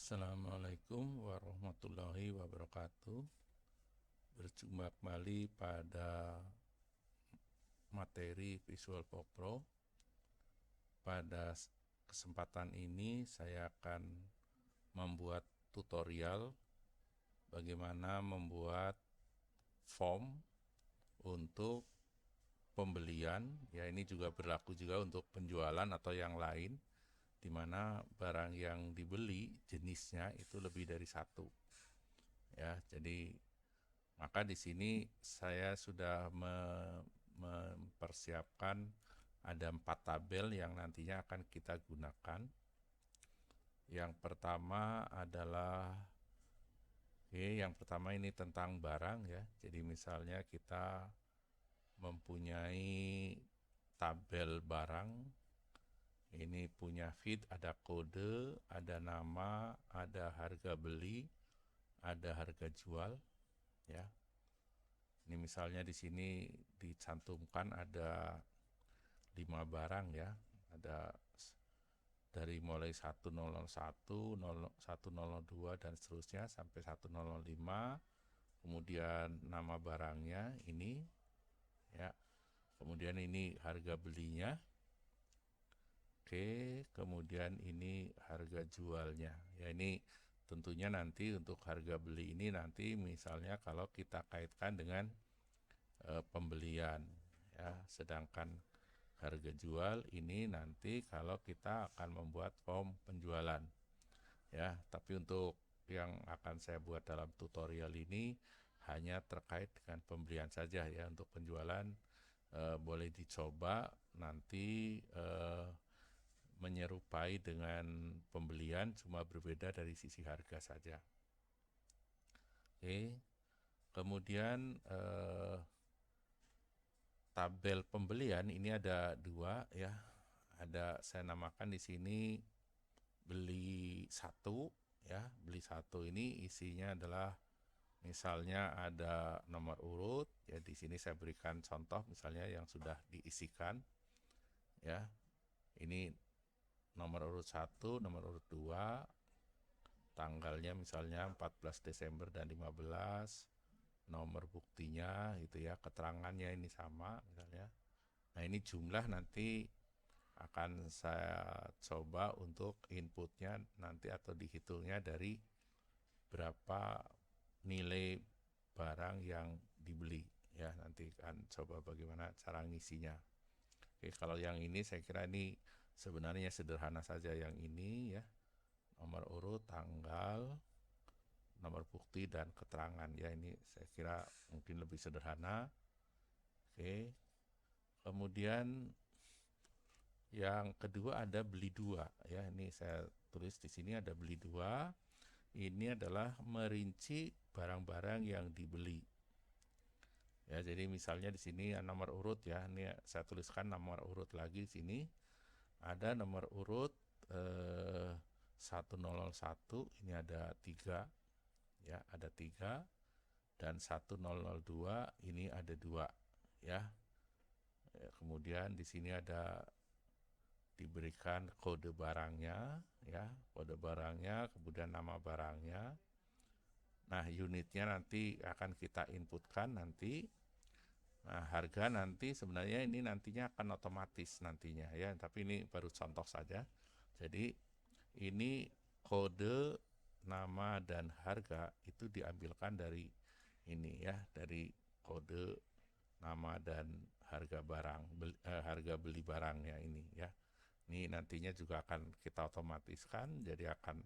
Assalamualaikum warahmatullahi wabarakatuh. Berjumpa kembali pada materi Visual Pro. Pada kesempatan ini saya akan membuat tutorial bagaimana membuat form untuk pembelian. Ya, ini juga berlaku juga untuk penjualan atau yang lain, di mana barang yang dibeli jenisnya itu lebih dari satu. Ya, jadi maka di sini saya sudah mempersiapkan ada 4 tabel yang nantinya akan kita gunakan. Yang pertama adalah yang pertama ini tentang barang ya. Jadi misalnya kita mempunyai tabel barang. Ini punya feed, ada kode, ada nama, ada harga beli, ada harga jual, ya. Ini misalnya di sini dicantumkan ada 5 barang ya. Ada dari mulai 1001, 1002 dan seterusnya sampai 1005. Kemudian nama barangnya ini ya. Kemudian ini harga belinya. Oke, kemudian ini harga jualnya. Ya, ini tentunya nanti untuk harga beli ini nanti misalnya kalau kita kaitkan dengan pembelian ya, sedangkan harga jual ini nanti kalau kita akan membuat form penjualan ya. Tapi untuk yang akan saya buat dalam tutorial ini hanya terkait dengan pembelian saja ya. Untuk penjualan boleh dicoba nanti menyerupai dengan pembelian, cuma berbeda dari sisi harga saja. Oke, kemudian tabel pembelian ini ada 2 ya. Ada saya namakan di sini beli 1 ya. Beli 1 ini isinya adalah misalnya ada nomor urut ya. Di sini saya berikan contoh misalnya yang sudah diisikan ya. Ini nomor urut 1, nomor urut 2, tanggalnya misalnya 14 Desember dan 15, nomor buktinya gitu ya, keterangannya ini sama misalnya. Nah, ini jumlah nanti akan saya coba untuk inputnya nanti atau dihitungnya dari berapa nilai barang yang dibeli ya. Nanti akan coba bagaimana cara ngisinya. Oke, kalau yang ini saya kira ini sebenarnya sederhana saja. Yang ini ya, nomor urut, tanggal, nomor bukti, dan keterangan ya. Ini saya kira mungkin lebih sederhana. Oke, kemudian yang kedua ada beli 2 ya. Ini saya tulis di sini ada beli 2. Ini adalah merinci barang-barang yang dibeli ya. Jadi misalnya di sini nomor urut ya. Ini saya tuliskan nomor urut lagi di sini. Ada nomor urut 101, ini ada 3 ya, ada 3, dan 1002 ini ada 2 ya. Kemudian di sini ada diberikan kode barangnya ya, kode barangnya, kemudian nama barangnya. Nah, unitnya nanti akan kita inputkan nanti. Nah, harga nanti sebenarnya ini nantinya akan otomatis nantinya ya, tapi ini baru contoh saja. Jadi ini kode, nama, dan harga itu diambilkan dari ini ya, dari kode, nama, dan harga barang, harga beli barangnya ini ya. Ini nantinya juga akan kita otomatiskan, jadi akan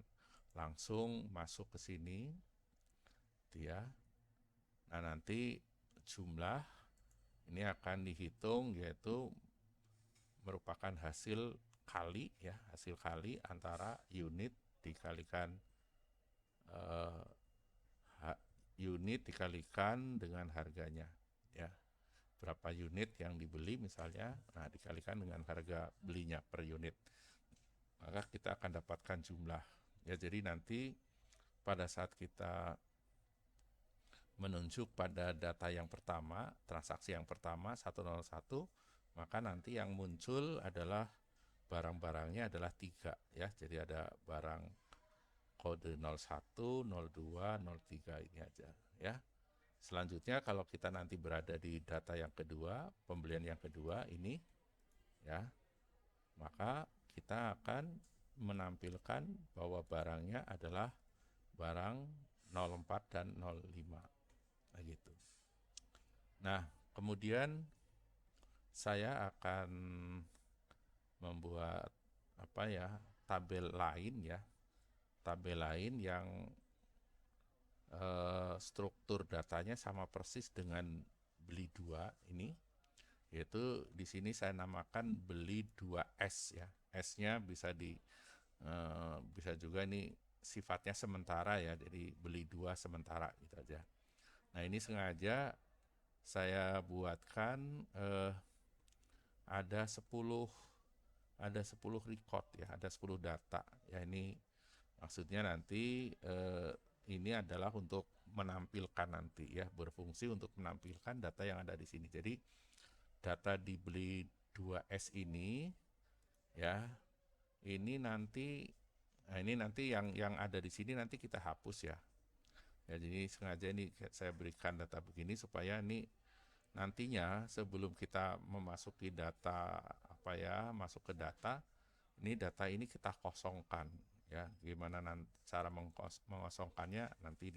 langsung masuk ke sini ya. Nah, nanti jumlah ini akan dihitung, yaitu merupakan hasil kali ya, hasil kali antara unit dikalikan unit dikalikan dengan harganya ya. Berapa unit yang dibeli misalnya, nah dikalikan dengan harga belinya per unit, maka kita akan dapatkan jumlah ya. Jadi nanti pada saat kita menunjuk pada data yang pertama, transaksi yang pertama 101, maka nanti yang muncul adalah barang-barangnya adalah 3 ya. Jadi ada barang kode 01, 02, 03 ini aja ya. Selanjutnya kalau kita nanti berada di data yang kedua, pembelian yang kedua ini ya, maka kita akan menampilkan bahwa barangnya adalah barang 04 dan 05 gitu. Nah, kemudian saya akan membuat tabel lain ya. Tabel lain yang struktur datanya sama persis dengan beli 2 ini, yaitu di sini saya namakan beli 2S ya. S-nya bisa bisa juga ini sifatnya sementara ya, jadi beli 2 sementara gitu aja. Nah, ini sengaja saya buatkan ada 10 record ya, ada 10 data ya. Ini maksudnya nanti ini adalah untuk menampilkan nanti ya, berfungsi untuk menampilkan data yang ada di sini. Jadi data di beli 2S ini ya, ini nanti yang ada di sini nanti kita hapus ya. Ya, jadi sengaja ini saya berikan data begini supaya ini nantinya sebelum kita memasuki data masuk ke data, ini data ini kita kosongkan ya. Gimana cara mengosongkannya nanti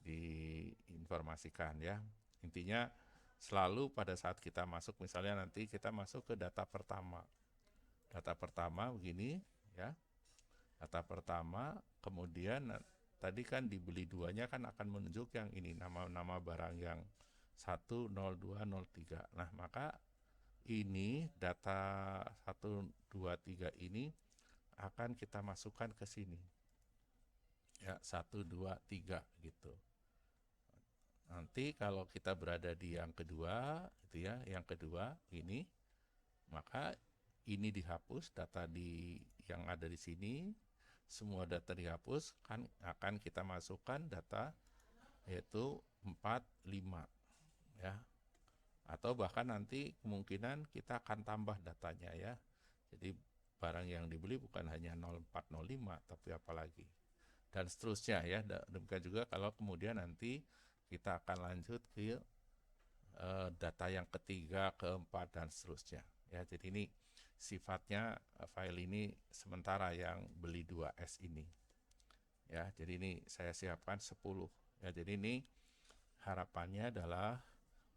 diinformasikan ya. Intinya selalu pada saat kita masuk, misalnya nanti kita masuk ke data pertama. Data pertama begini ya. Data pertama, kemudian tadi kan dibeli 2-nya kan akan menunjuk yang ini, nama-nama barang yang 1, 0, 2, 0, 3. Nah, maka ini data 1, 2, 3 ini akan kita masukkan ke sini. Ya, 1, 2, 3 gitu. Nanti kalau kita berada di yang kedua, itu ya, yang kedua ini, maka ini dihapus, data yang ada di sini, semua data dihapus, kan akan kita masukkan data yaitu 4, 5 ya. Atau bahkan nanti kemungkinan kita akan tambah datanya ya. Jadi barang yang dibeli bukan hanya 04, 05, tapi apalagi. Dan seterusnya ya. Demikian juga kalau kemudian nanti kita akan lanjut ke data yang ketiga, keempat, dan seterusnya. Ya, jadi ini sifatnya file ini sementara yang beli 2S ini. Ya, jadi ini saya siapkan 10. Ya, jadi ini harapannya adalah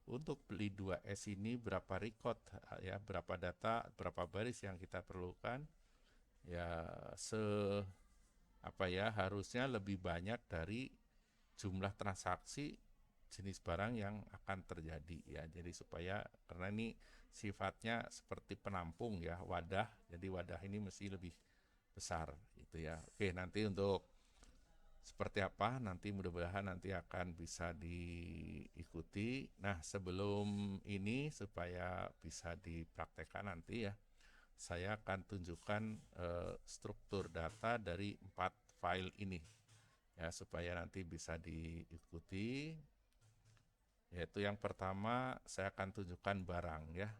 untuk beli 2S ini berapa record ya, berapa data, berapa baris yang kita perlukan ya, harusnya lebih banyak dari jumlah transaksi jenis barang yang akan terjadi ya. Jadi supaya, karena ini sifatnya seperti penampung ya, wadah, jadi wadah ini mesti lebih besar gitu ya. Oke, nanti untuk seperti apa nanti mudah-mudahan nanti akan bisa diikuti. Nah, sebelum ini supaya bisa dipraktekkan nanti ya, saya akan tunjukkan struktur data dari 4 file ini ya, supaya nanti bisa diikuti. Yaitu yang pertama saya akan tunjukkan barang ya.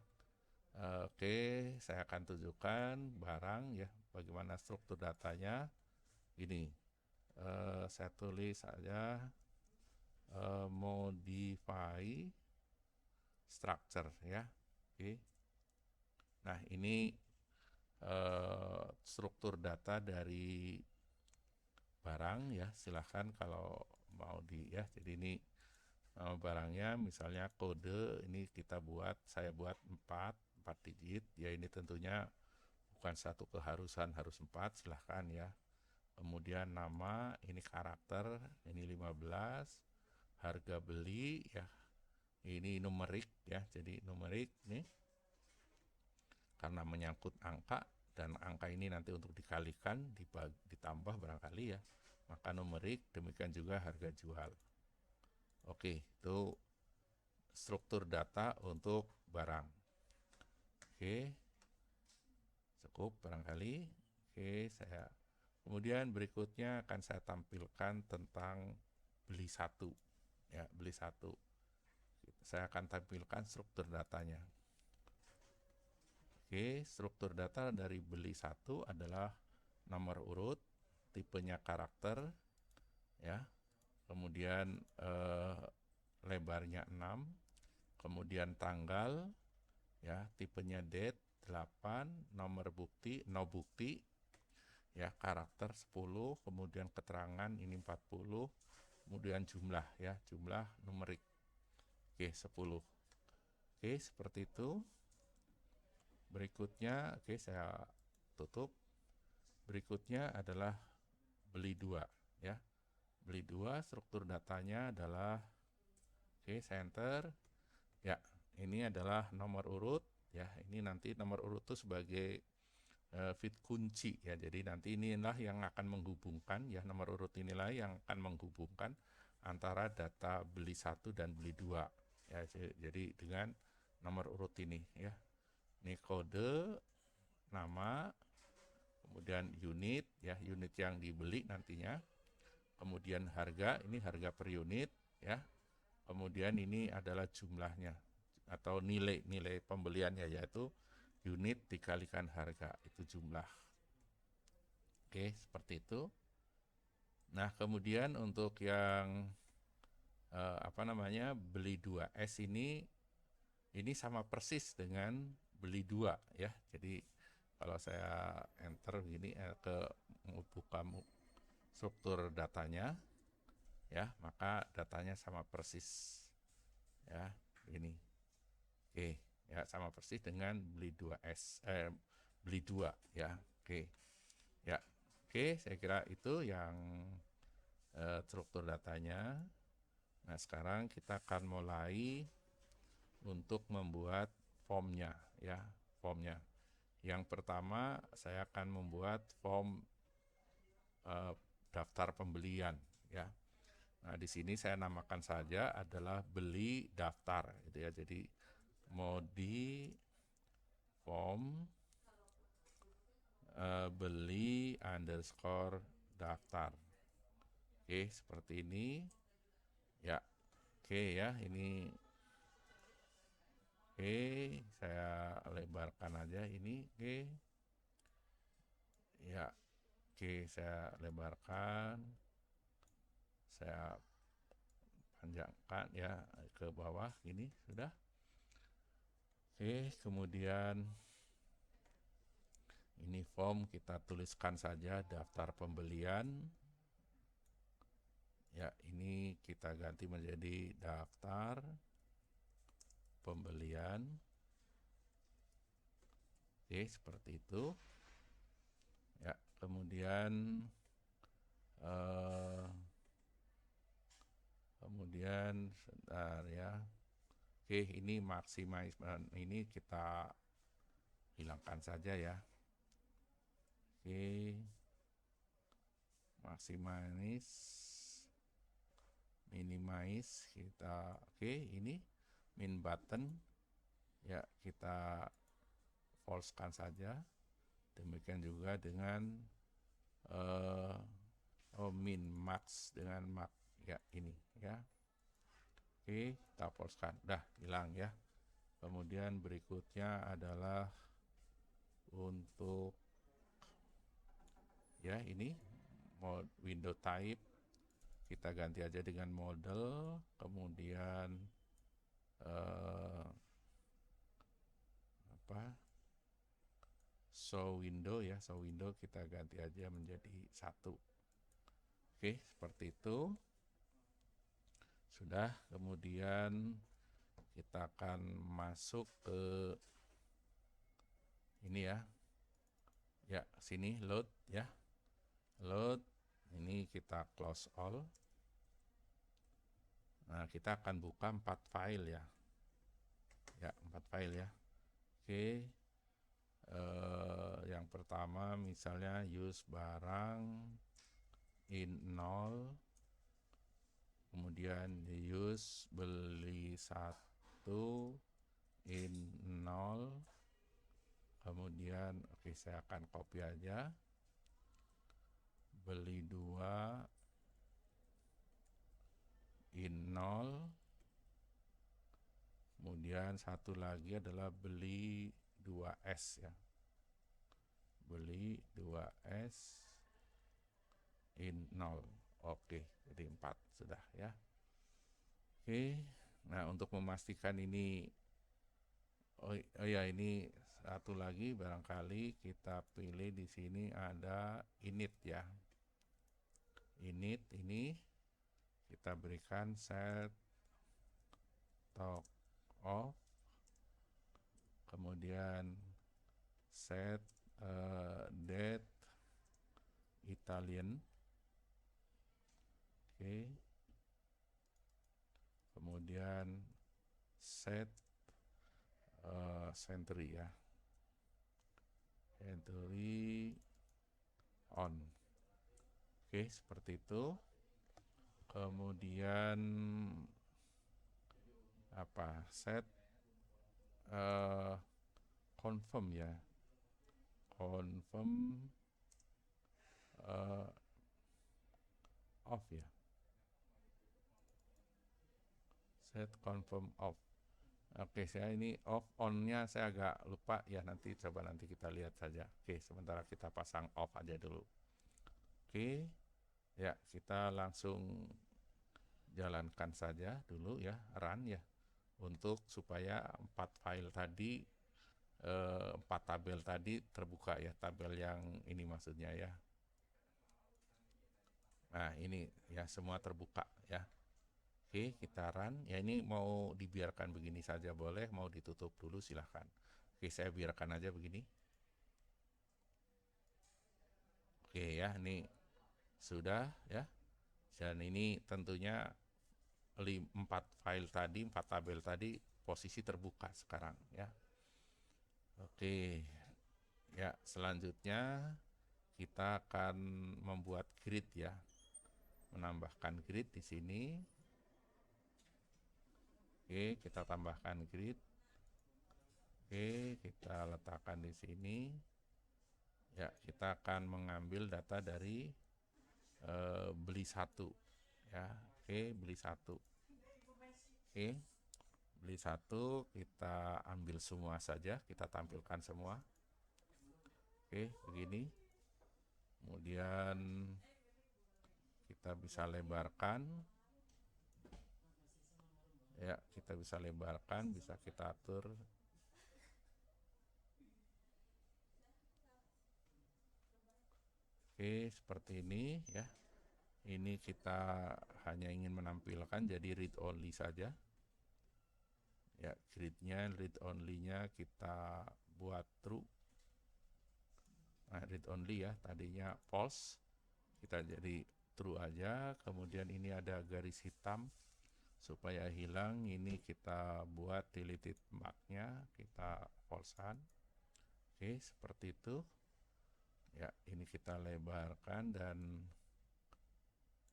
Oke, saya akan tunjukkan barang ya, bagaimana struktur datanya. Ini saya tulis saja modify structure ya. Oke. Nah, ini struktur data dari barang ya. Silahkan kalau mau ya. Jadi ini barangnya, misalnya kode ini saya buat 4 digit ya. Ini tentunya bukan satu keharusan harus 4, silahkan ya. Kemudian nama, ini karakter, ini 15, harga beli ya, ini numerik ya, jadi numerik nih karena menyangkut angka, dan angka ini nanti untuk dikalikan, ditambah barangkali ya, maka numerik. Demikian juga harga jual. Oke, itu struktur data untuk barang. Oke, cukup barangkali. Oke, kemudian berikutnya akan saya tampilkan tentang beli 1 ya, beli 1. Saya akan tampilkan struktur datanya. Oke, struktur data dari beli 1 adalah nomor urut, tipenya karakter, ya. Kemudian lebarnya 6, kemudian tanggal, ya, tipenya date 8, nomor bukti, no bukti, ya, karakter 10, kemudian keterangan ini 40, kemudian jumlah, ya, jumlah numerik. Oke, 10. Oke, seperti itu. Berikutnya, oke, saya tutup. Berikutnya adalah beli 2, ya. Beli 2, struktur datanya adalah, oke, saya enter. Ya, ini adalah nomor urut, ya. Ini nanti nomor urut itu sebagai fit kunci, ya. Jadi nanti inilah yang akan menghubungkan, ya, nomor urut inilah yang akan menghubungkan antara data beli 1 dan beli 2, ya. Jadi dengan nomor urut ini, ya. Ini kode, nama, kemudian unit, ya, unit yang dibeli nantinya, kemudian harga, ini harga per unit, ya, kemudian ini adalah jumlahnya atau nilai pembeliannya, yaitu unit dikalikan harga, itu jumlah. Oke, seperti itu. Nah, kemudian untuk yang beli 2S ini sama persis dengan beli 2, ya. Jadi kalau saya enter begini ke buka struktur datanya, ya, maka datanya sama persis, ya, ini. Oke, ya, sama persis dengan beli 2S, beli 2, ya. Oke. Ya. Oke, saya kira itu yang struktur datanya. Nah, sekarang kita akan mulai untuk membuat formnya, ya, formnya. Yang pertama saya akan membuat form daftar pembelian, ya. Nah, di sini saya namakan saja adalah beli daftar, gitu ya. Jadi modi form beli underscore daftar. Oke, seperti ini, ya. Oke, ya, ini. Oke, saya lebarkan aja ini. Oke, ya. Oke, saya lebarkan, saya panjangkan, ya, ke bawah ini sudah. Oke, kemudian ini form kita tuliskan saja daftar pembelian. Ya, ini kita ganti menjadi daftar pembelian. Oke, seperti itu. Ya, kemudian sebentar, ya. Oke, ini maximize, ini kita hilangkan saja, ya. Oke, maximize, minimize kita. Oke, ini min button, ya, kita false-kan saja. Demikian juga dengan min max dengan max, ya, ini, ya. Oke, kita false-kan, dah hilang, ya. Kemudian berikutnya adalah untuk, ya, ini window type kita ganti aja dengan model, kemudian show window, ya, show window kita ganti aja menjadi 1. Oke, seperti itu. Sudah, kemudian kita akan masuk ke ini, ya. Ya, sini load, ya. Load, ini kita close all. Nah, kita akan buka 4 file, ya. Ya, 4 file, ya. Oke. Yang pertama misalnya use barang in 0, kemudian use beli 1 in 0, kemudian oke, saya akan copy aja, beli 2 in 0, kemudian satu lagi adalah beli 2S, ya, beli 2S in 0. Oke, jadi 4 sudah ya. Oke. Nah, untuk memastikan ini oh ya, ini satu lagi barangkali kita pilih di sini ada init ya. Init ini kita berikan set talk off, kemudian set date Italian. Oke. Kemudian set century ya. Century on. Oke, seperti itu. Kemudian apa? Set confirm ya. Confirm off ya. Set confirm off. Oke, saya ini off on-nya saya agak lupa ya, nanti coba nanti kita lihat saja. Oke, sementara kita pasang off aja dulu. Oke. Ya, kita langsung jalankan saja dulu ya, run ya. Untuk supaya 4 file tadi 4 tabel tadi terbuka ya, tabel yang ini maksudnya ya. Nah, ini ya semua terbuka ya. Oke, kita run. Ya, ini mau dibiarkan begini saja boleh, mau ditutup dulu silahkan. Oke, saya biarkan aja begini. Oke ya, ini sudah ya. Dan ini tentunya 4 file tadi, 4 tabel tadi posisi terbuka sekarang ya. Oke. Ya, selanjutnya kita akan membuat grid ya. Menambahkan grid di sini. Oke, kita tambahkan grid. Oke, kita letakkan di sini. Ya, kita akan mengambil data dari beli 1 ya. Oke, beli 1. Oke. Beli 1 kita ambil semua saja, kita tampilkan semua. Oke, begini. Kemudian kita bisa lebarkan. Ya, kita bisa lebarkan, bisa kita atur. Oke, seperti ini ya. Ini kita hanya ingin menampilkan jadi read only saja. Ya, gridnya, read only-nya kita buat true. Nah, read only ya, tadinya false. Kita jadi true aja. Kemudian ini ada garis hitam supaya hilang. Ini kita buat deleted mark-nya, kita false-kan. Oke, seperti itu. Ya, ini kita lebarkan dan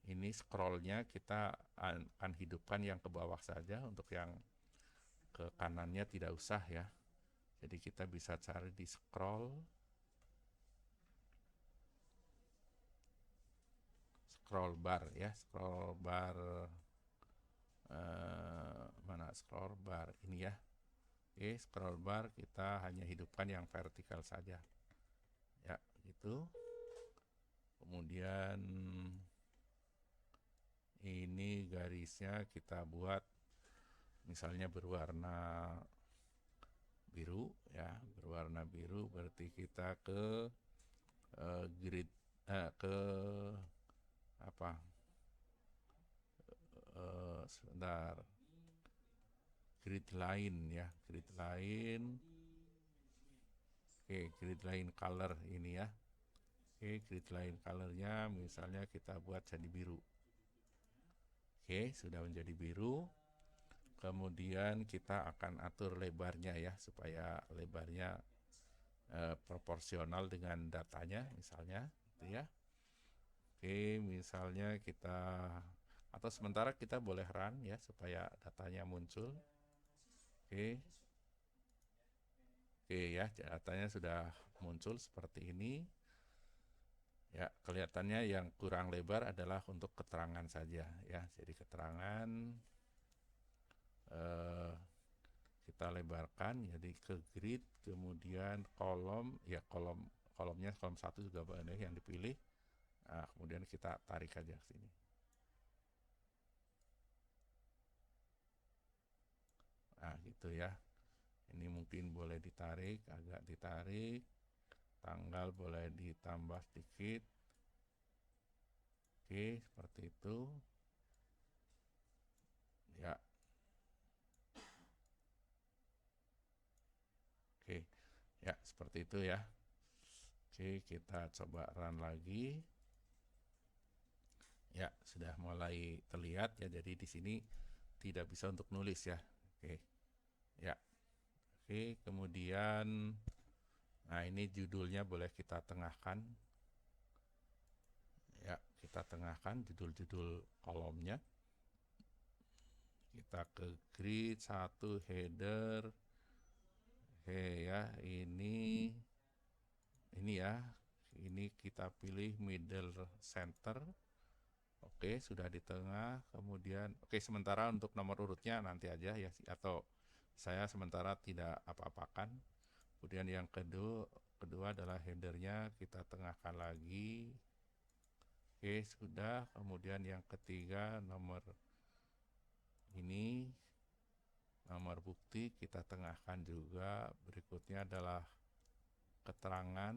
ini scroll-nya kita akan hidupkan yang ke bawah saja, untuk yang ke kanannya tidak usah ya. Jadi kita bisa cari di scroll bar ya, scroll bar mana scroll bar ini ya. Oke, scroll bar kita hanya hidupkan yang vertikal saja. Ya, gitu. Kemudian ini garisnya kita buat misalnya berwarna biru ya, berwarna biru berarti kita ke grid ke apa? Sebentar. Grid line ya, grid line. Oke, grid line color ini ya. Oke, grid line colornya misalnya kita buat jadi biru. Oke, sudah menjadi biru. Kemudian kita akan atur lebarnya ya, supaya lebarnya proporsional dengan datanya misalnya gitu ya. Oke, misalnya kita, atau sementara kita boleh run ya supaya datanya muncul. Oke. Oke ya, datanya sudah muncul seperti ini. Ya, kelihatannya yang kurang lebar adalah untuk keterangan saja ya. Jadi keterangan kita lebarkan jadi ke grid, kemudian kolom ya, kolomnya kolom 1 juga boleh yang dipilih. Nah, kemudian kita tarik aja ke sini. Nah, gitu ya. Ini mungkin boleh ditarik, agak ditarik. Tanggal boleh ditambah sedikit. Oke, seperti itu. Ya. Oke. Ya, seperti itu ya. Oke, kita coba run lagi. Ya, sudah mulai terlihat ya. Jadi di sini tidak bisa untuk nulis ya. Oke. Ya. Oke, kemudian nah ini judulnya boleh kita tengahkan. Ya, kita tengahkan judul-judul kolomnya. Kita ke grid 1 header. Oke ya, ini ya. Ini kita pilih middle center. Oke, sudah di tengah. Kemudian oke, sementara untuk nomor urutnya nanti aja ya, atau saya sementara tidak apa-apakan. Kemudian yang kedua adalah headernya kita tengahkan lagi. Oke, sudah. Kemudian yang ketiga nomor ini, nomor bukti kita tengahkan juga. Berikutnya adalah keterangan.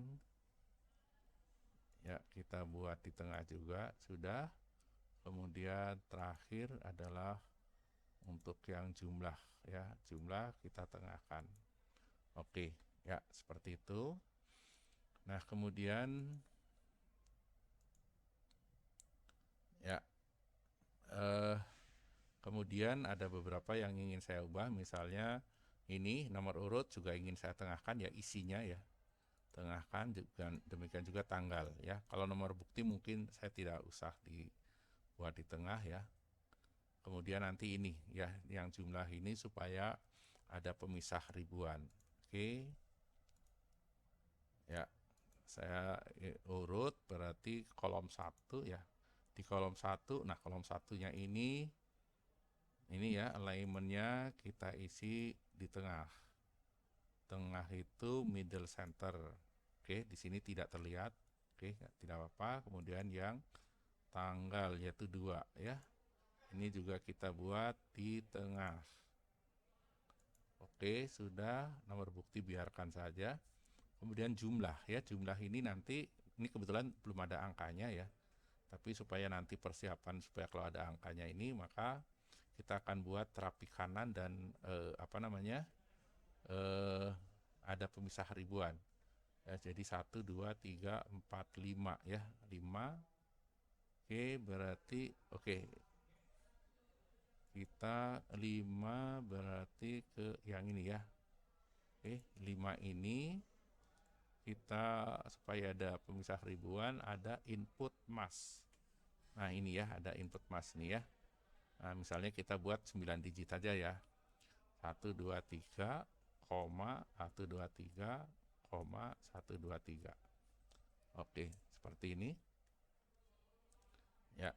Ya, kita buat di tengah juga, sudah. Kemudian terakhir adalah untuk yang jumlah ya, jumlah kita tengahkan. Oke, ya seperti itu. Nah, kemudian ya kemudian ada beberapa yang ingin saya ubah, misalnya ini nomor urut juga ingin saya tengahkan ya, isinya ya. Tengahkan juga, demikian juga tanggal ya. Kalau nomor bukti mungkin saya tidak usah dibuat di tengah ya. Kemudian nanti ini ya, yang jumlah ini supaya ada pemisah ribuan. Oke. Ya, saya urut berarti kolom 1 ya. Di kolom 1, nah kolom satunya ini ya alignmentnya kita isi di tengah. Tengah itu middle center. Oke, di sini tidak terlihat. Oke, tidak apa-apa. Kemudian yang tanggal yaitu 2 ya. Ini juga kita buat di tengah. Oke, sudah. Nomor bukti biarkan saja. Kemudian jumlah ya, jumlah ini nanti, ini kebetulan belum ada angkanya ya. Tapi supaya nanti persiapan supaya kalau ada angkanya ini, maka kita akan buat terapi kanan dan ada pemisah ribuan. Ya, jadi 1, 2, 3, 4, 5 ya, 5. Oke, berarti oke. Kita 5 berarti ke yang ini ya. Oke, 5 ini kita supaya ada pemisah ribuan, ada input mask. Nah, ini ya, ada input mask nih ya. Nah, misalnya kita buat 9 digit aja ya. 123, 123, 123. Oke, seperti ini. Ya.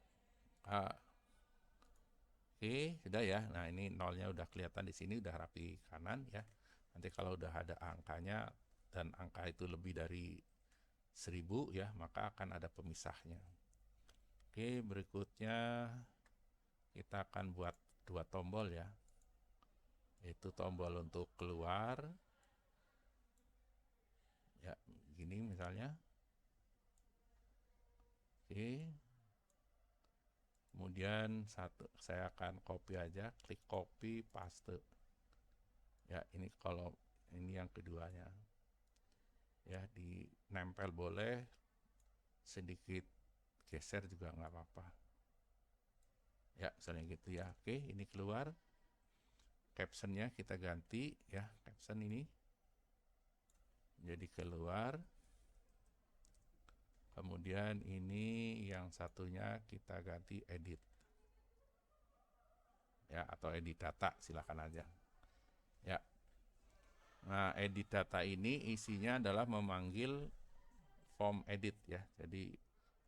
Oke, sudah ya. Nah, ini nolnya udah kelihatan di sini, udah rapi kanan ya. Nanti kalau udah ada angkanya dan angka itu lebih dari 1000 ya, maka akan ada pemisahnya. Oke, berikutnya kita akan buat 2 tombol ya. Itu tombol untuk keluar. Ya, gini misalnya. Oke. Kemudian saya akan copy aja, klik copy, paste. Ya, ini kalau ini yang keduanya. Ya, dinempel boleh, sedikit geser juga nggak apa-apa. Ya, misalnya gitu ya. Oke, ini keluar. Captionnya kita ganti ya, caption ini jadi keluar. Kemudian ini yang satunya kita ganti edit. Ya, atau edit data, silakan aja. Ya. Nah, edit data ini isinya adalah memanggil form edit ya. Jadi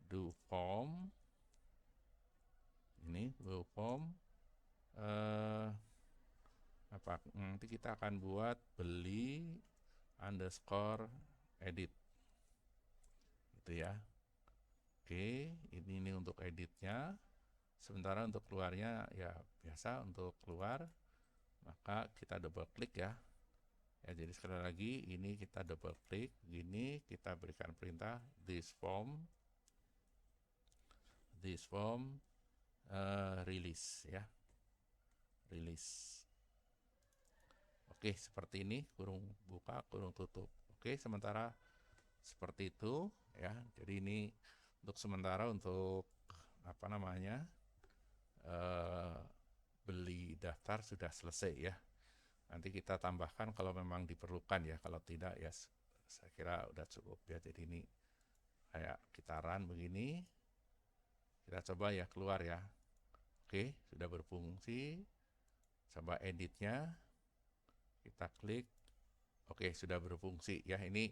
do form ini do form nanti kita akan buat beli underscore edit gitu ya. Oke, ini untuk editnya. Sementara untuk keluarnya ya biasa untuk keluar, maka kita double klik ya. Ya, jadi sekali lagi ini kita double klik, gini kita berikan perintah this form release ya, release. Oke, seperti ini, kurung buka, kurung tutup. Oke, sementara seperti itu ya. Jadi ini untuk sementara untuk apa namanya beli daftar sudah selesai ya. Nanti kita tambahkan kalau memang diperlukan ya. Kalau tidak ya saya kira udah cukup ya. Jadi ini kayak kita run begini. Kita coba ya keluar ya. Oke, sudah berfungsi. Coba editnya. Kita klik. Oke, sudah berfungsi ya. Ini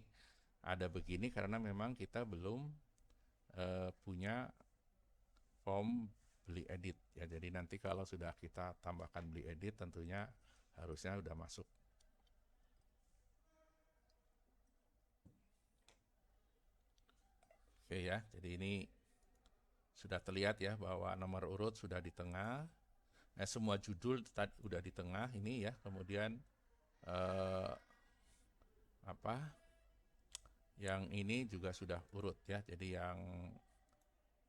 ada begini karena memang kita belum punya form beli edit ya. Jadi nanti kalau sudah kita tambahkan beli edit tentunya harusnya udah masuk. Oke ya, jadi ini sudah terlihat ya bahwa nomor urut sudah di tengah. Semua judul tadi udah di tengah ini ya. Kemudian yang ini juga sudah urut ya. Jadi yang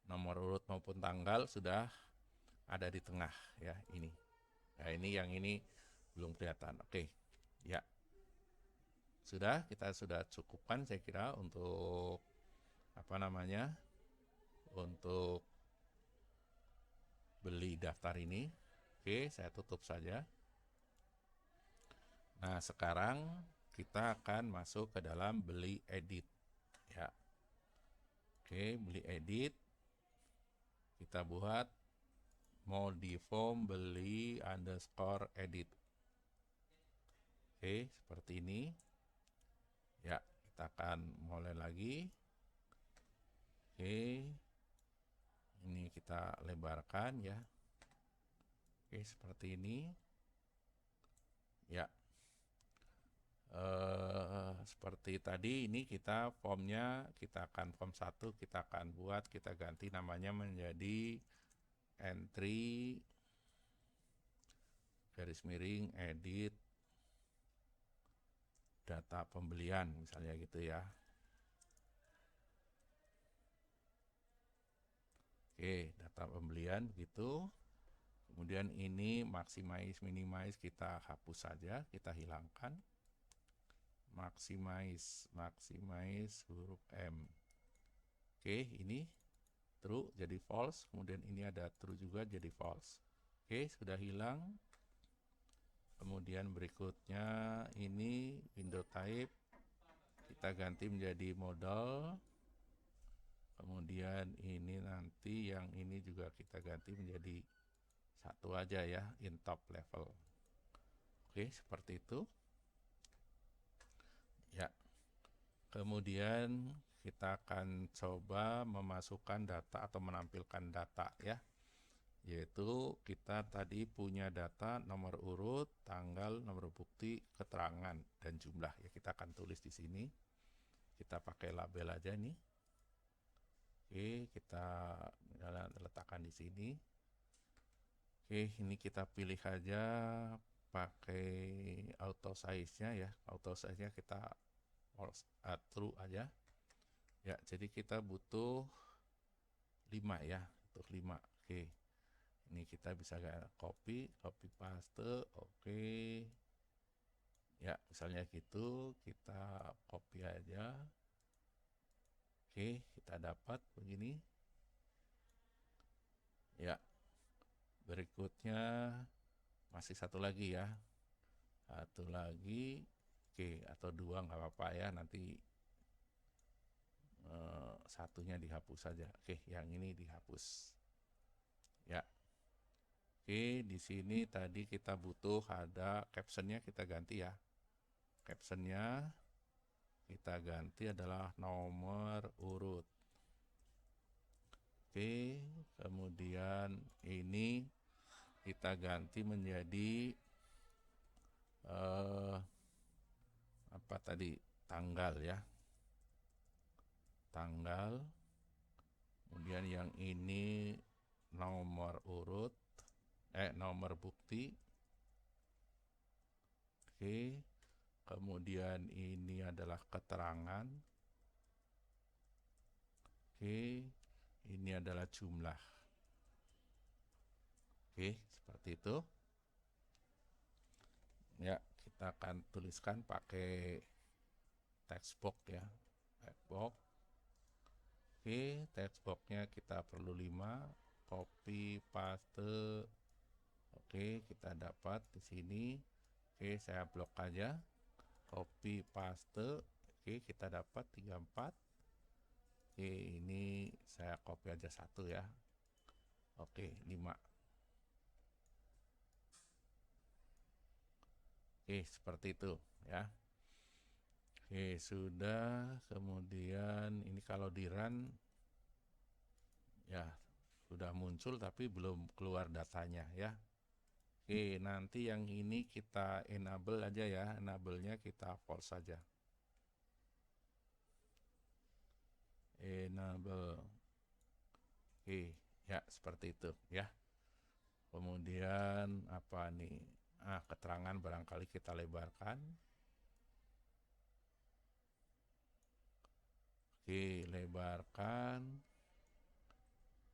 nomor urut maupun tanggal sudah ada di tengah ya ini. Nah ini yang ini belum kelihatan. Oke, ya kita sudah cukupkan saya kira untuk apa namanya untuk beli daftar ini. Oke, saya tutup saja. Nah sekarang kita akan masuk ke dalam beli edit ya. Oke, beli edit kita buat modiform beli underscore edit. Oke, seperti ini ya. Kita akan mulai lagi. Oke, ini kita lebarkan ya. Oke, seperti ini ya. Seperti tadi ini kita formnya, kita akan form 1 kita akan buat, kita ganti namanya menjadi entry garis miring edit data pembelian misalnya gitu ya. Oke, data pembelian gitu. Kemudian ini maximize minimize kita hapus saja, kita hilangkan. Maximize huruf M. Oke, ini true jadi false, kemudian ini ada true juga jadi false. Oke, sudah hilang. Kemudian berikutnya ini window type kita ganti menjadi modal. Kemudian ini nanti yang ini juga kita ganti menjadi satu aja ya, in top level. Oke, seperti itu. Ya. Kemudian kita akan coba memasukkan data atau menampilkan data ya. Yaitu kita tadi punya data nomor urut, tanggal, nomor bukti, keterangan dan jumlah ya. Kita akan tulis di sini. Kita pakai label aja nih. Oke, kita letakkan di sini. Oke, ini kita pilih aja pakai auto size-nya ya. Auto size-nya kita true aja. Ya, jadi kita butuh 5 ya, untuk 5. Oke. Ini kita bisa copy paste. Oke. Ya, misalnya gitu, kita copy aja. Oke, kita dapat begini. Ya. Berikutnya masih satu lagi ya. Satu lagi. Oke, atau 2 nggak apa-apa ya, nanti satunya dihapus saja. Oke, yang ini dihapus. Ya. Oke, di sini tadi kita butuh ada captionnya, kita ganti ya. Captionnya kita ganti adalah nomor urut. Oke, kemudian ini kita ganti menjadi apa tadi, tanggal ya. Tanggal. Kemudian yang ini nomor urut, nomor bukti. Oke. Kemudian ini adalah keterangan. Oke. Ini adalah jumlah. Oke, seperti itu. Ya, kita akan tuliskan pakai text box ya. Text box. Oke, text box-nya kita perlu 5, copy paste. Oke, kita dapat di sini. Oke, saya blok aja. Copy paste. Oke, kita dapat 34. Oke, ini saya copy aja 1 ya. Oke, 5. Oke, seperti itu ya. Oke, sudah. Kemudian ini kalau di run ya sudah muncul tapi belum keluar datanya ya. Oke, nanti yang ini kita enable aja ya. Enable-nya kita false saja. Enable. Oke, ya seperti itu ya. Kemudian apa nih? Keterangan barangkali kita lebarkan. Oke, lebarkan.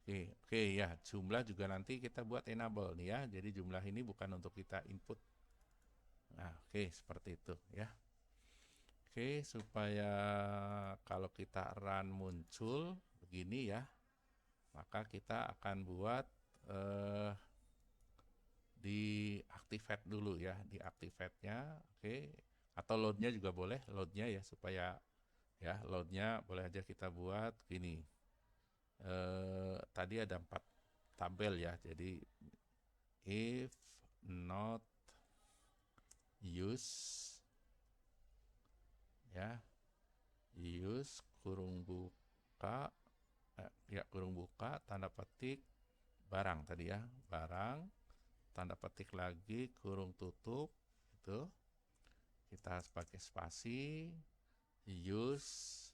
Oke ya, jumlah juga nanti kita buat enable nih ya. Jadi jumlah ini bukan untuk kita input. Nah, oke seperti itu ya. Oke, supaya kalau kita run muncul begini ya, maka kita akan buat di activate dulu ya, di activate-nya. Oke, atau load-nya juga boleh, load-nya ya, supaya ya load-nya boleh aja kita buat gini. Tadi ada 4 tabel ya, jadi if not use ya, use kurung buka ya kurung buka tanda petik barang tadi ya, barang tanda petik lagi kurung tutup, itu kita harus pakai spasi, use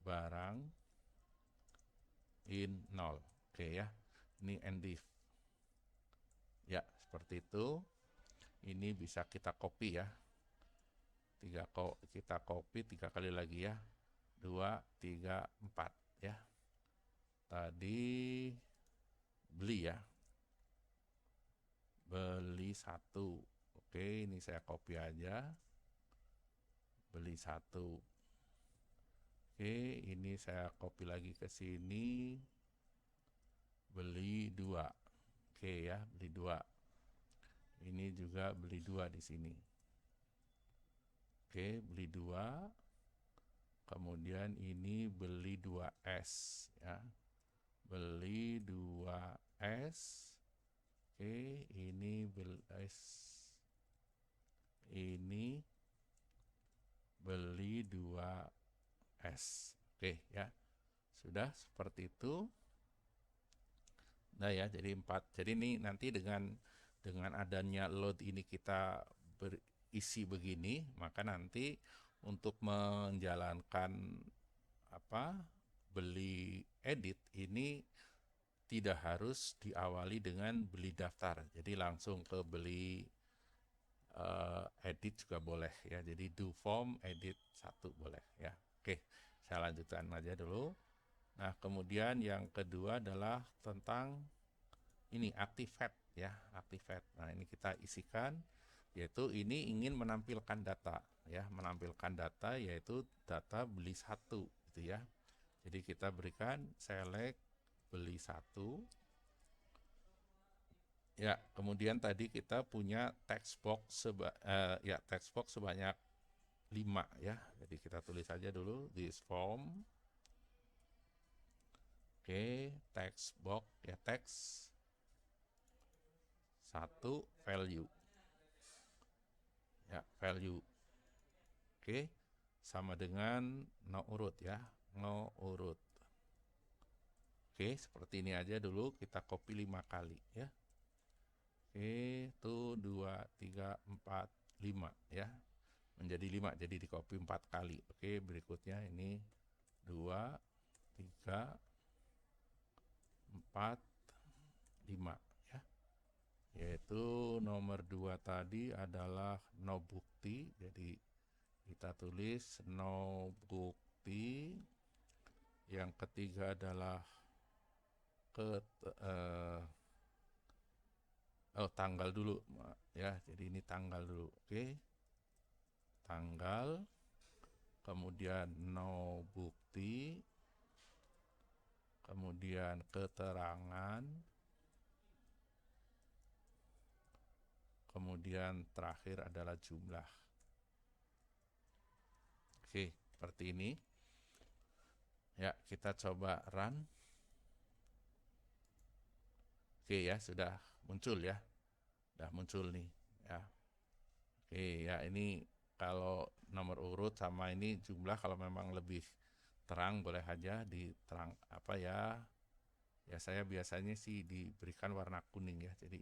barang in 0. Oke ya, ini endif ya, seperti itu. Ini bisa kita copy ya, kita copy 3 kali lagi ya, 2, 3, 4 ya. Tadi beli ya, beli 1. Oke, ini saya copy aja, beli 1. Oke, ini saya copy lagi ke sini, beli 2. Oke ya, beli 2. Ini juga beli 2 di sini. Oke, beli 2. Kemudian ini beli 2S ya. Beli 2S. Oke, ini beli S. Ini beli 2S. Oke ya. Sudah seperti itu. Nah ya, jadi 4. Jadi ini nanti dengan adanya load ini kita berisi begini, maka nanti untuk menjalankan beli edit ini tidak harus diawali dengan beli daftar. Jadi langsung ke beli edit juga boleh ya. Jadi do form edit 1 boleh ya. Oke, saya lanjutkan aja dulu. Nah, kemudian yang kedua adalah tentang ini activate ya, activate. Nah, ini kita isikan, yaitu ini ingin menampilkan data ya, menampilkan data yaitu data beli 1 gitu ya. Jadi kita berikan select beli 1. Ya, kemudian tadi kita punya text box text box sebanyak 5 ya. Jadi kita tulis aja dulu this form. Oke, text box ya, text 1 value. Ya, value. Oke, sama dengan no urut ya, no urut. Oke, seperti ini aja dulu, kita copy 5 kali ya. Oke, itu 2, 3, 4, 5 ya. Menjadi 5, jadi di copy 4 kali. Oke, berikutnya ini 2, 3, 4, 5 ya. Yaitu nomor 2 tadi adalah no bukti, jadi kita tulis no bukti. Yang ketiga adalah tanggal dulu ya, jadi ini tanggal dulu. Oke, tanggal, kemudian no bukti, kemudian keterangan, kemudian terakhir adalah jumlah. Oke, seperti ini ya. Kita coba run. Oke ya, sudah muncul ya, sudah muncul nih ya. Oke ya, ini kalau nomor urut sama ini jumlah, kalau memang lebih terang boleh aja diterang apa ya. Ya saya biasanya sih diberikan warna kuning ya, jadi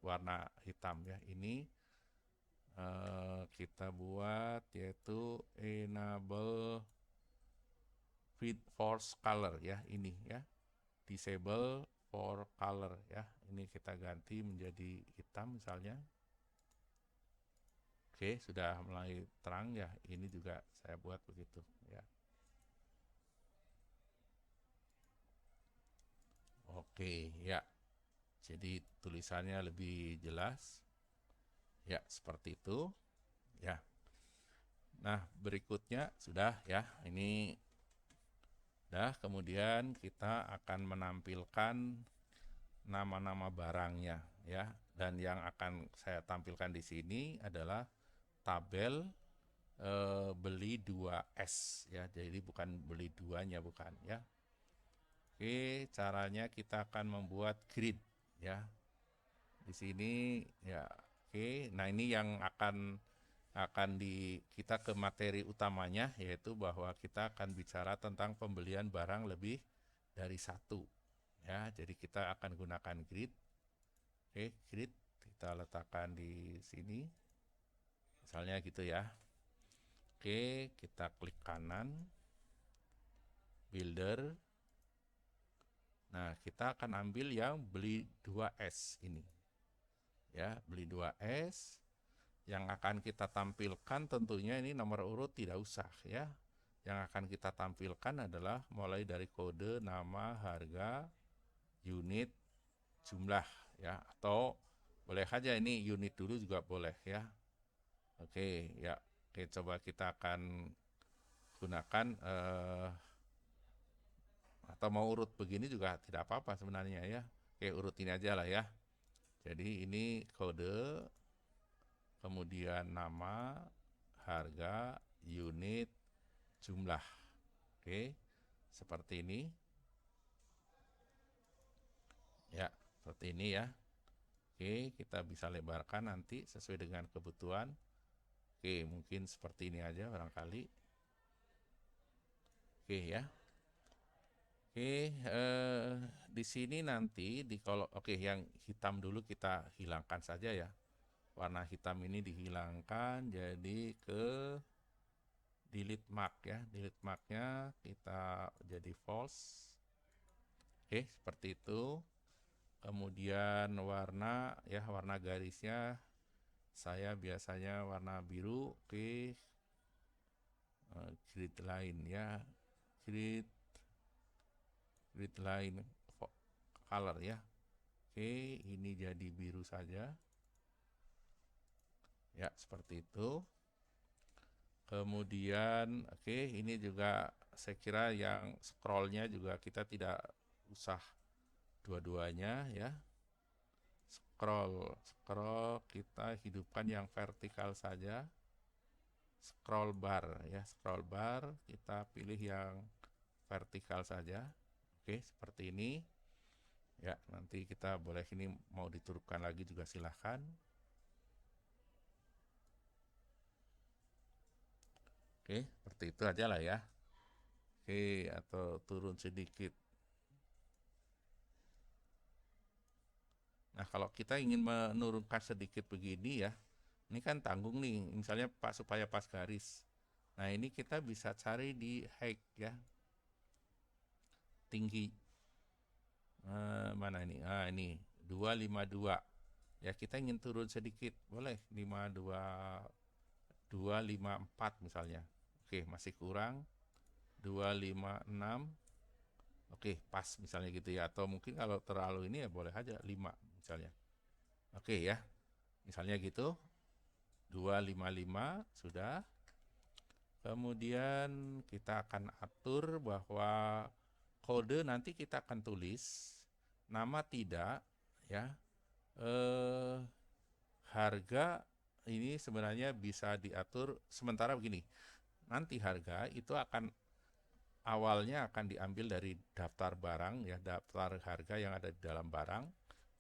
warna hitam ya. Ini kita buat yaitu enable feed force color ya, ini ya, disable for color ya. Ini kita ganti menjadi hitam misalnya. Oke, sudah mulai terang ya. Ini juga saya buat begitu ya. Oke ya, jadi tulisannya lebih jelas ya, seperti itu ya. Nah, berikutnya sudah ya, ini udah. Kemudian kita akan menampilkan nama-nama barangnya ya, dan yang akan saya tampilkan di sini adalah tabel beli 2S ya, jadi bukan beli duanya, bukan ya. Oke, caranya kita akan membuat grid ya di sini ya. Oke, nah ini yang akan kita ke materi utamanya, yaitu bahwa kita akan bicara tentang pembelian barang lebih dari satu ya. Jadi kita akan gunakan grid. Oke, grid kita letakkan di sini misalnya gitu ya. Oke, kita klik kanan, builder. Nah, kita akan ambil yang beli 2S ini ya, beli 2S. Yang akan kita tampilkan tentunya ini nomor urut tidak usah ya. Yang akan kita tampilkan adalah mulai dari kode, nama, harga, unit, jumlah ya, atau boleh aja ini unit dulu juga boleh ya. Oke ya, oke, coba kita akan gunakan atau mau urut begini juga tidak apa-apa sebenarnya ya. Oke, urut ini aja lah ya. Jadi ini kode, kemudian nama, harga, unit, jumlah. Oke, seperti ini ya, seperti ini ya. Oke, kita bisa lebarkan nanti sesuai dengan kebutuhan. Oke, mungkin seperti ini aja barangkali. Oke ya. Oke, di sini nanti kalau yang hitam dulu kita hilangkan saja ya. Warna hitam ini dihilangkan, jadi ke delete mark ya. Delete marknya kita jadi false. Oke, seperti itu. Kemudian warna ya, warna garisnya saya biasanya warna biru. Oke, grid line ya, grid line color ya. Oke, ini jadi biru saja ya, seperti itu. Kemudian ini juga saya kira yang scrollnya juga kita tidak usah dua-duanya ya. Scroll kita hidupkan yang vertikal saja. Scroll bar ya, scroll bar kita pilih yang vertikal saja. Oke, seperti ini ya. Nanti kita boleh, ini mau diturunkan lagi juga silahkan. Oke, seperti itu aja lah ya. Oke, atau turun sedikit. Nah, kalau kita ingin menurunkan sedikit begini ya, ini kan tanggung nih, misalnya supaya pas garis. Nah, ini kita bisa cari di height ya, tinggi. Mana ini? Ini 252. Ya, kita ingin turun sedikit, boleh 254 misalnya. Oke, masih kurang 256. Oke, pas misalnya gitu ya. Atau mungkin kalau terlalu ini ya boleh aja 5 misalnya. Oke ya. Misalnya gitu. 255 sudah. Kemudian kita akan atur bahwa kode nanti kita akan tulis nama tidak ya. Harga ini sebenarnya bisa diatur sementara begini. Nanti harga itu awalnya akan diambil dari daftar barang ya, daftar harga yang ada di dalam barang,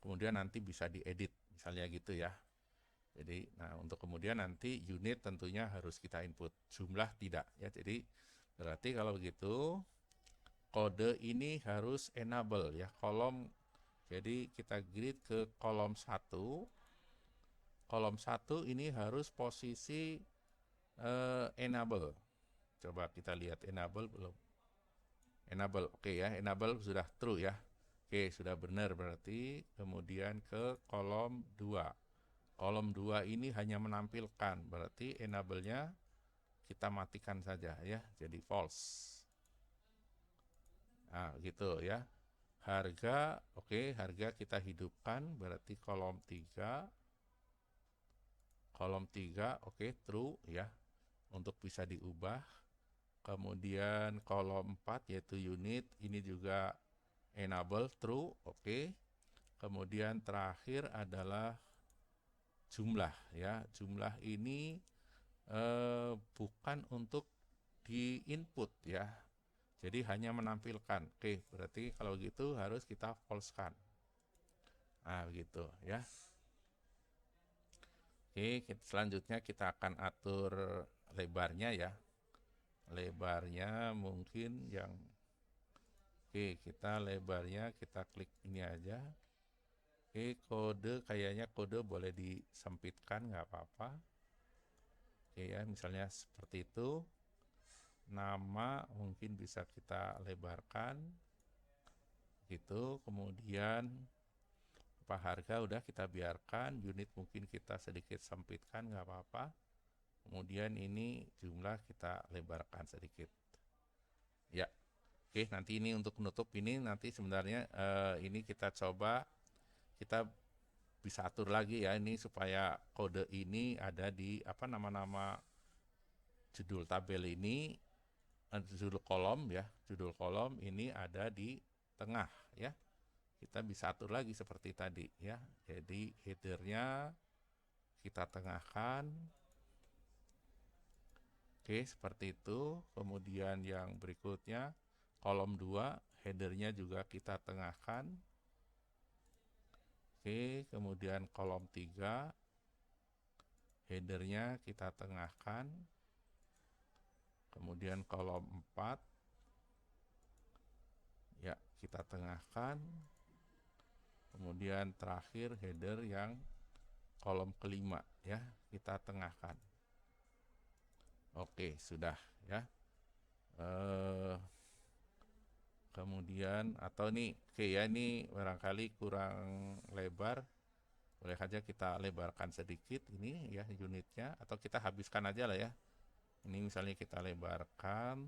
kemudian nanti bisa diedit misalnya gitu ya. Jadi untuk kemudian nanti unit tentunya harus kita input, jumlah tidak ya. Jadi berarti kalau begitu kode ini harus enable ya, kolom. Jadi kita grid ke kolom 1. Kolom 1 ini harus posisi enable. Coba kita lihat enable belum? Enable, oke ya, enable sudah true ya. Oke, sudah benar berarti. Kemudian ke kolom 2. Kolom 2 ini hanya menampilkan, berarti enable-nya kita matikan saja ya, jadi false. Nah, gitu ya. Harga, oke, harga kita hidupkan, berarti kolom 3. Kolom 3, oke, true ya, untuk bisa diubah. Kemudian kolom 4 yaitu unit, ini juga enable true, oke. Kemudian terakhir adalah jumlah ya. Jumlah ini bukan untuk di input ya. Jadi hanya menampilkan. Oke, berarti kalau gitu harus kita false-kan. Nah, begitu ya. Oke, selanjutnya kita akan atur lebarnya ya. Lebarnya mungkin yang kita lebarnya kita klik ini aja. Kode kayaknya kode boleh disempitkan, nggak apa-apa. Ya, misalnya seperti itu. Nama mungkin bisa kita lebarkan. Gitu. Kemudian harga udah kita biarkan, unit mungkin kita sedikit sempitkan, nggak apa-apa. Kemudian ini jumlah kita lebarkan sedikit. Ya. Oke, nanti ini untuk menutup ini nanti sebenarnya ini kita coba kita bisa atur lagi ya ini supaya kode ini ada di nama-nama judul tabel ini, judul kolom ya, judul kolom ini ada di tengah ya. Kita bisa atur lagi seperti tadi ya. Jadi headernya kita tengahkan. Oke, seperti itu. Kemudian yang berikutnya kolom 2, headernya juga kita tengahkan. Oke, kemudian kolom 3, headernya kita tengahkan. Kemudian kolom 4, ya kita tengahkan. Kemudian terakhir header yang kolom kelima ya, kita tengahkan. Oke, sudah ya. Kemudian atau nih, oke ya, ini barangkali kurang lebar, boleh saja kita lebarkan sedikit ini ya unitnya, atau kita habiskan aja lah ya. Ini misalnya kita lebarkan,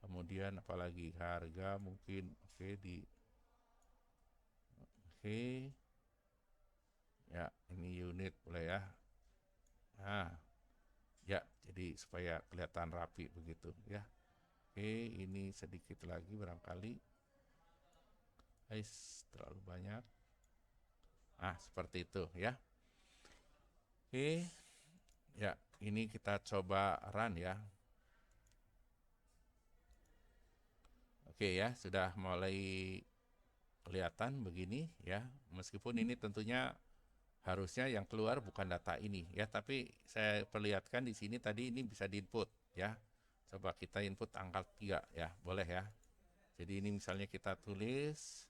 kemudian apalagi harga mungkin ya ini unit boleh ya. Nah ya, jadi supaya kelihatan rapi begitu ya. Ini sedikit lagi barangkali. Terlalu banyak. Seperti itu ya. Ya, ini kita coba run ya. Oke ya, sudah mulai kelihatan begini ya. Meskipun ini tentunya harusnya yang keluar bukan data ini ya, tapi saya perlihatkan di sini tadi ini bisa diinput ya. Coba kita input angka 3 ya, boleh ya. Jadi ini misalnya kita tulis,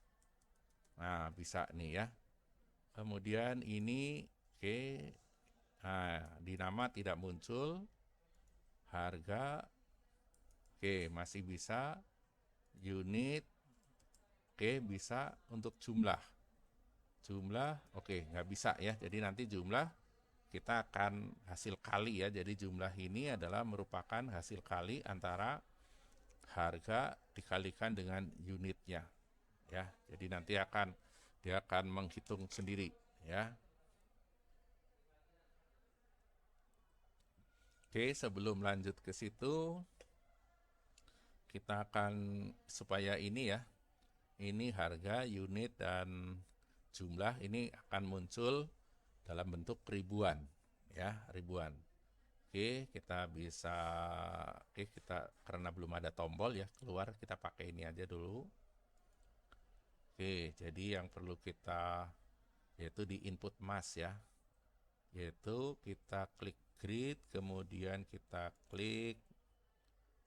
nah bisa nih ya. Kemudian ini nah di nama tidak muncul, harga masih bisa, unit Oke, bisa untuk jumlah. Oke, nggak bisa ya. Jadi nanti jumlah kita akan hasil kali ya. Jadi jumlah ini adalah merupakan hasil kali antara harga dikalikan dengan unitnya ya. Jadi nanti dia akan menghitung sendiri ya. Oke, sebelum lanjut ke situ kita akan supaya ini ya, ini harga, unit, dan jumlah ini akan muncul dalam bentuk ribuan ya, ribuan. Oke, kita bisa, oke kita karena belum ada tombol ya keluar, kita pakai ini aja dulu. Oke, jadi yang perlu kita yaitu di input mass ya, yaitu kita klik grid, kemudian kita klik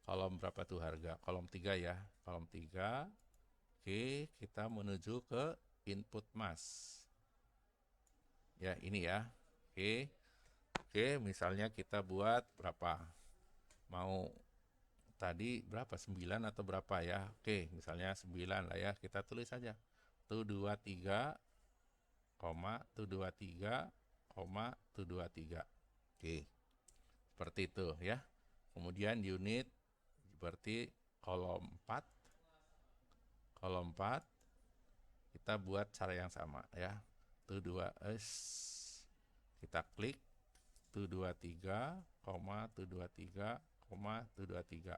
kolom berapa tuh harga, kolom 3 ya, kolom 3. Oke, kita menuju ke input mass ya, ini ya. Oke, misalnya kita buat berapa, mau tadi berapa, 9 atau berapa ya. Oke, misalnya 9 lah ya, kita tulis saja tuh 23, tuh 23, tuh 23. Oke, seperti itu ya. Kemudian unit berarti kolom 4, kita buat cara yang sama ya. Tuh 2S, kita klik tuh 23, tuh 23, tuh 23.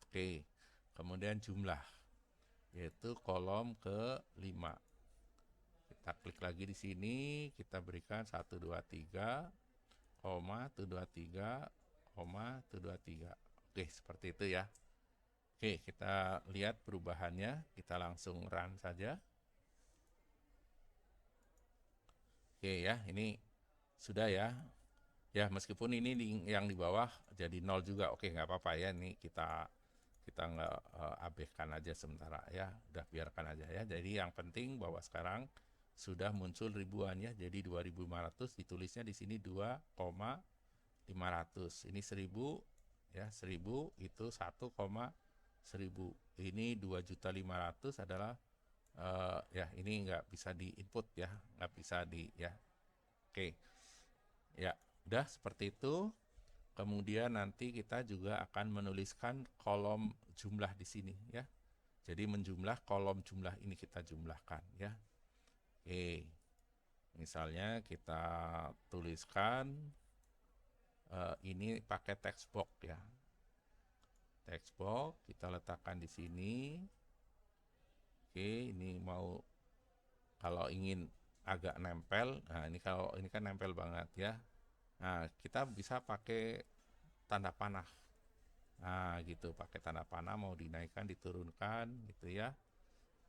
Oke, kemudian jumlah yaitu kolom ke-5. Kita klik lagi di sini, kita berikan 1 2 3, tuh 23, tuh 23. Oke, seperti itu ya. Oke, kita lihat perubahannya, kita langsung run saja. Oke ya, ini sudah ya. Ya, meskipun ini yang di bawah jadi 0 juga, oke nggak apa-apa ya. Ini kita nggak abaikan aja sementara ya, udah biarkan aja ya. Jadi yang penting bahwa sekarang sudah muncul ribuannya, jadi 2.500, ditulisnya di sini 2,500. Ini 1000 ya, 1000 itu 1,1000. Ini 2.500.000 adalah ya ini nggak bisa di input ya, nggak bisa di ya. Oke ya, udah seperti itu. Kemudian nanti kita juga akan menuliskan kolom jumlah di sini ya. Jadi menjumlah kolom jumlah ini kita jumlahkan ya. Oke, misalnya kita tuliskan ini pakai text box ya. Text box kita letakkan di sini. Oke, ini mau kalau ingin agak nempel, nah ini kalau ini kan nempel banget ya. Nah, kita bisa pakai tanda panah. Nah, gitu, pakai tanda panah mau dinaikkan, diturunkan gitu ya.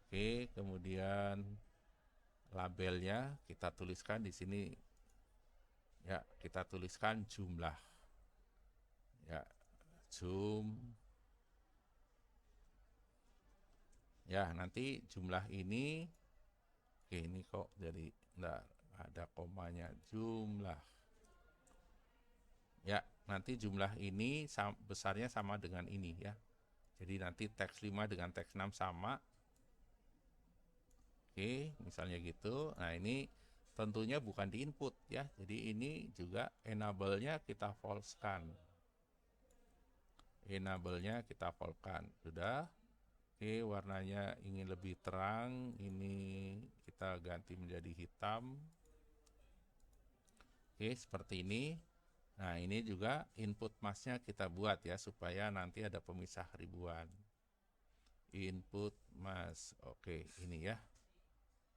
Oke, kemudian labelnya kita tuliskan di sini. Ya, kita tuliskan jumlah. Ya, ya, nanti jumlah ini oke, ini kok jadi enggak ada komanya, jumlah. Ya, nanti jumlah ini besarnya sama dengan ini ya. Jadi nanti teks 5 dengan teks 6 sama. Oke, misalnya gitu. Nah, ini tentunya bukan di input ya. Jadi ini juga enable-nya kita false-kan. Enable-nya kita false-kan. Sudah. Oke, warnanya ingin lebih terang. Ini kita ganti menjadi hitam. Oke, seperti ini. Nah, ini juga input mass-nya kita buat ya, supaya nanti ada pemisah ribuan. Input mass, oke, ini ya.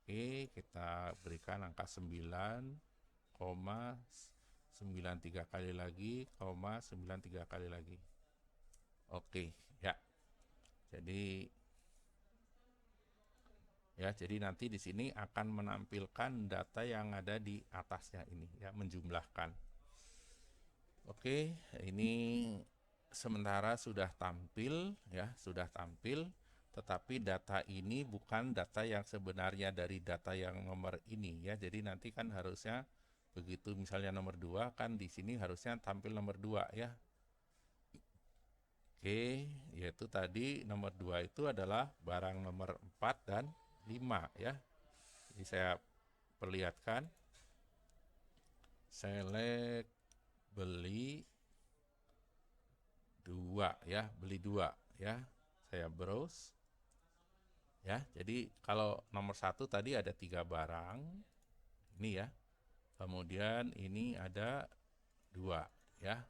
Oke, kita berikan angka 9,93 kali lagi, 93 kali lagi. Oke, ya. Jadi nanti di sini akan menampilkan data yang ada di atasnya ini ya, menjumlahkan. Oke, ini sementara sudah tampil ya, tetapi data ini bukan data yang sebenarnya dari data yang nomor ini ya. Jadi nanti kan harusnya begitu misalnya nomor 2 kan di sini harusnya tampil nomor 2 ya. Oke, yaitu tadi nomor 2 itu adalah barang nomor 4 dan 5 ya. Jadi saya perlihatkan. Select beli 2 ya, beli 2 ya. Saya browse ya. Jadi kalau nomor 1 tadi ada 3 barang. Ini ya. Kemudian ini ada 2 ya.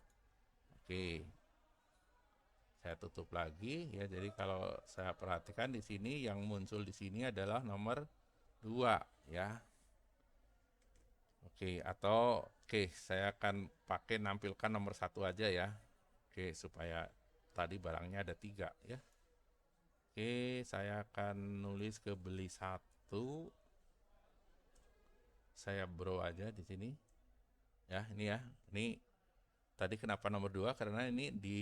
Oke. Saya tutup lagi ya. Jadi kalau saya perhatikan di sini yang muncul di sini adalah nomor 2 ya. Oke, atau saya akan pakai nampilkan nomor 1 aja ya. Oke, supaya tadi barangnya ada 3 ya. Oke, saya akan nulis ke beli 1. Saya bro aja di sini. Ya, ini ya. Ini tadi kenapa nomor 2? Karena ini di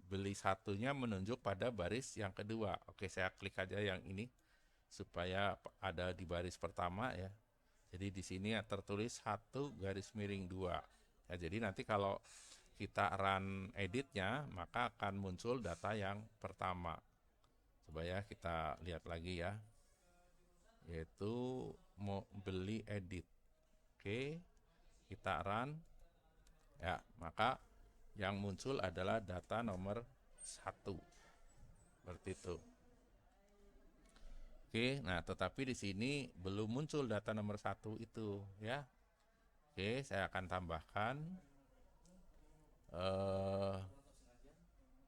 beli 1-nya menunjuk pada baris yang kedua. Oke, saya klik aja yang ini supaya ada di baris pertama ya. Jadi di sini tertulis 1_2. Ya, jadi nanti kalau kita run editnya, maka akan muncul data yang pertama. Coba ya kita lihat lagi ya. Yaitu mau beli edit. Oke, kita run. Ya, maka yang muncul adalah data nomor 1. Seperti itu. Oke, nah tetapi di sini belum muncul data nomor 1 itu ya. Oke, saya akan tambahkan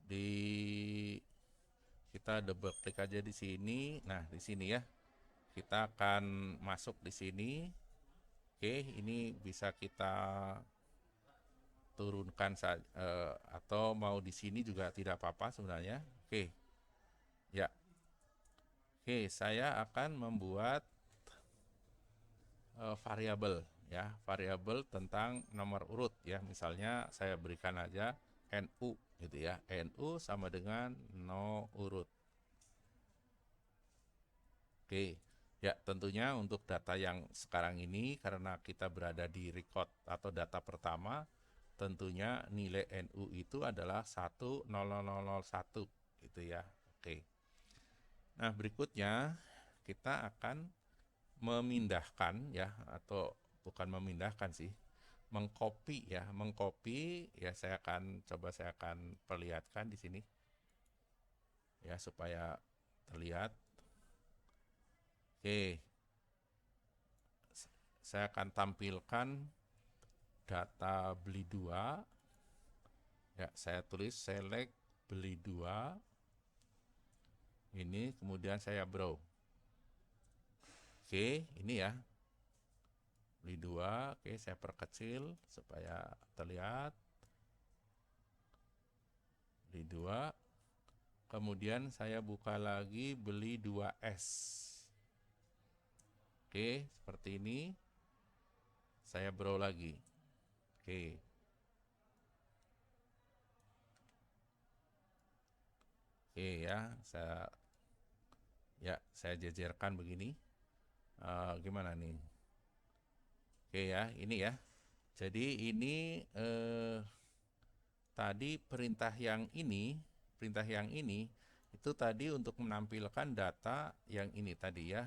di kita double klik aja di sini. Nah, di sini ya. Kita akan masuk di sini. Oke, ini bisa kita turunkan atau mau di sini juga tidak apa-apa sebenarnya. Oke. Ya. Oke, saya akan membuat variabel ya, variabel tentang nomor urut ya. Misalnya saya berikan aja NU gitu ya. NU sama dengan no urut. Oke. Ya, tentunya untuk data yang sekarang ini karena kita berada di record atau data pertama, tentunya nilai NU itu adalah 10001 gitu ya. Oke. Nah, berikutnya kita akan memindahkan ya, atau bukan memindahkan sih, mengcopy ya, saya akan perlihatkan di sini ya supaya terlihat. Oke. Saya akan tampilkan data beli 2. Ya, saya tulis select beli 2. Ini kemudian saya browse. Oke, ini ya. Beli 2. Oke, saya perkecil supaya terlihat. Beli 2. Kemudian saya buka lagi beli 2S. Oke, seperti ini. Saya browse lagi. Oke. Oke ya, saya jejerkan begini. Gimana nih? Oke ya, ini ya. Jadi ini tadi perintah yang ini itu tadi untuk menampilkan data yang ini tadi ya.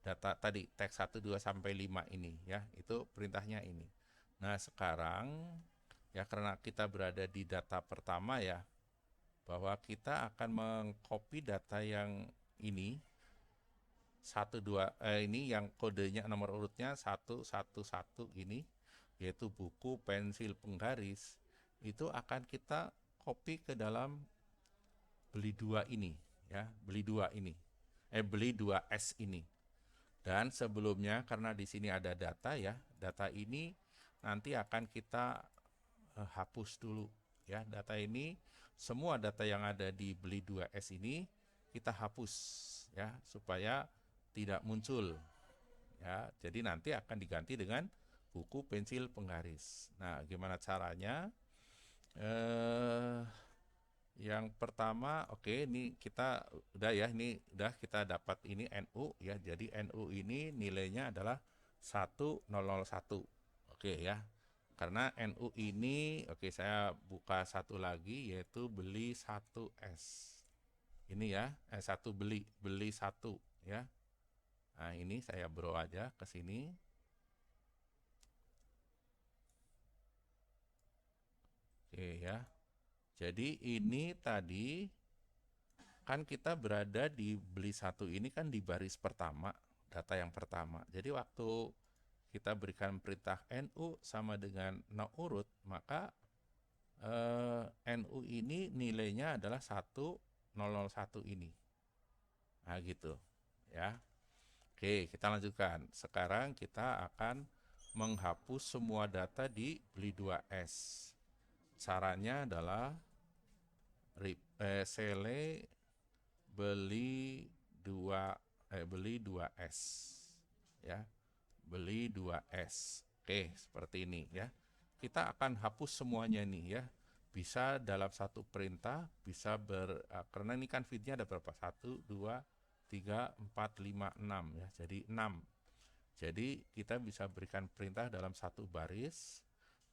Data tadi teks 1 2 sampai 5 ini ya, itu perintahnya ini. Nah, sekarang ya karena kita berada di data pertama ya, bahwa kita akan mengcopy data yang ini 1 2 ini yang kodenya nomor urutnya 111 ini, yaitu buku pensil penggaris, itu akan kita copy ke dalam beli 2 ini ya, beli 2 ini. Beli 2S ini. Dan sebelumnya karena di sini ada data ya, data ini nanti akan kita hapus dulu ya. Data ini, semua data yang ada di beli 2S ini kita hapus ya supaya tidak muncul ya. Jadi nanti akan diganti dengan buku pensil penggaris. Nah, gimana caranya? Yang pertama, oke, ini kita udah ya, ini udah kita dapat ini NU ya. Jadi NU ini nilainya adalah 1001. Oke ya. karena NU ini, oke, saya buka satu lagi, yaitu beli 1S. Ini ya, satu beli satu ya. Nah, ini saya bro aja ke sini. Oke ya. Jadi ini tadi kan kita berada di beli satu ini kan di baris pertama, data yang pertama. Jadi waktu kita berikan perintah NU sama dengan no urut, maka NU ini nilainya adalah 1001 ini. Nah gitu ya. Oke, kita lanjutkan. Sekarang kita akan menghapus semua data di beli 2S. Caranya adalah sele beli 2S ya. Beli 2S. Oke, seperti ini ya. Kita akan hapus semuanya nih ya. Bisa dalam satu perintah, bisa karena ini kan feednya ada berapa? 1, 2, 3, 4, 5, 6 ya. Jadi 6. Jadi kita bisa berikan perintah dalam satu baris,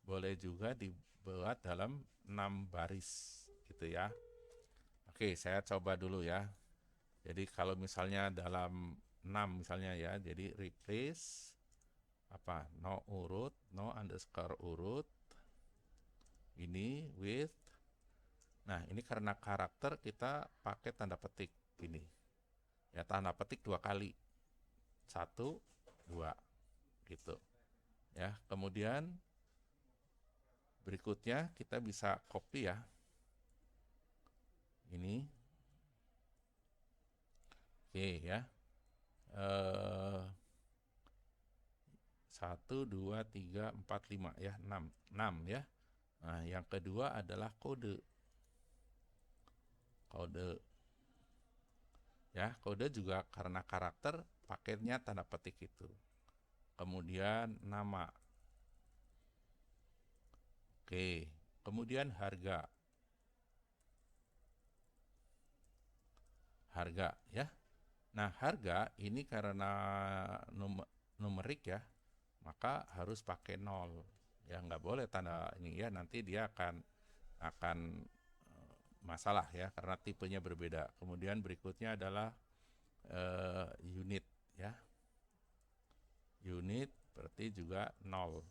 boleh juga dibuat dalam 6 baris gitu ya. Oke, saya coba dulu ya. Jadi kalau misalnya dalam 6 misalnya ya, jadi replace no urut, no underscore urut ini with. Nah, ini karena karakter kita pakai tanda petik ini. Ya, tanda petik 2 kali. 1, 2 gitu. Ya, kemudian berikutnya kita bisa copy ya. Ini. Oke ya. 1, 2, 3, 4, 5 ya, 6 ya. Nah, yang kedua adalah kode. Ya, kode juga karena karakter paketnya tanda petik itu. Kemudian nama. Oke, kemudian harga. Harga ya. Nah, harga ini karena numerik ya, maka harus pakai 0. Ya, nggak boleh tanda ini ya, nanti dia akan masalah ya, karena tipenya berbeda. Kemudian berikutnya adalah unit ya. Unit berarti juga 0.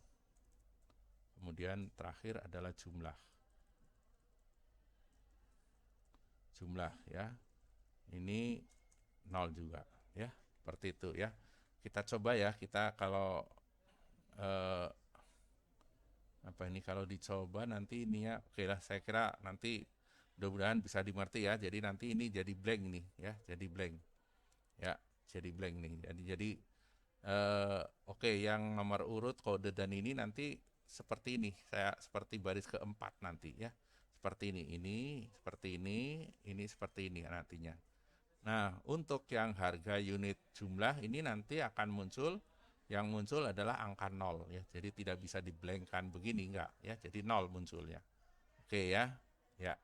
Kemudian terakhir adalah jumlah. Jumlah ya. Ini 0 juga ya. Seperti itu ya. Kita coba ya, kita kalau kalau dicoba nanti ini ya, oke lah, saya kira nanti mudah-mudahan bisa dimengerti ya. Jadi nanti ini jadi blank nih ya, jadi blank ya, jadi blank nih. Jadi oke, yang nomor urut, kode dan ini nanti seperti ini, saya seperti baris keempat nanti ya, seperti ini seperti ini seperti ini nantinya. Nah, untuk yang harga unit jumlah ini nanti akan muncul, yang muncul adalah angka 0 ya. Jadi tidak bisa diblankkan begini, enggak ya. Jadi 0 munculnya. Oke ya. Ya.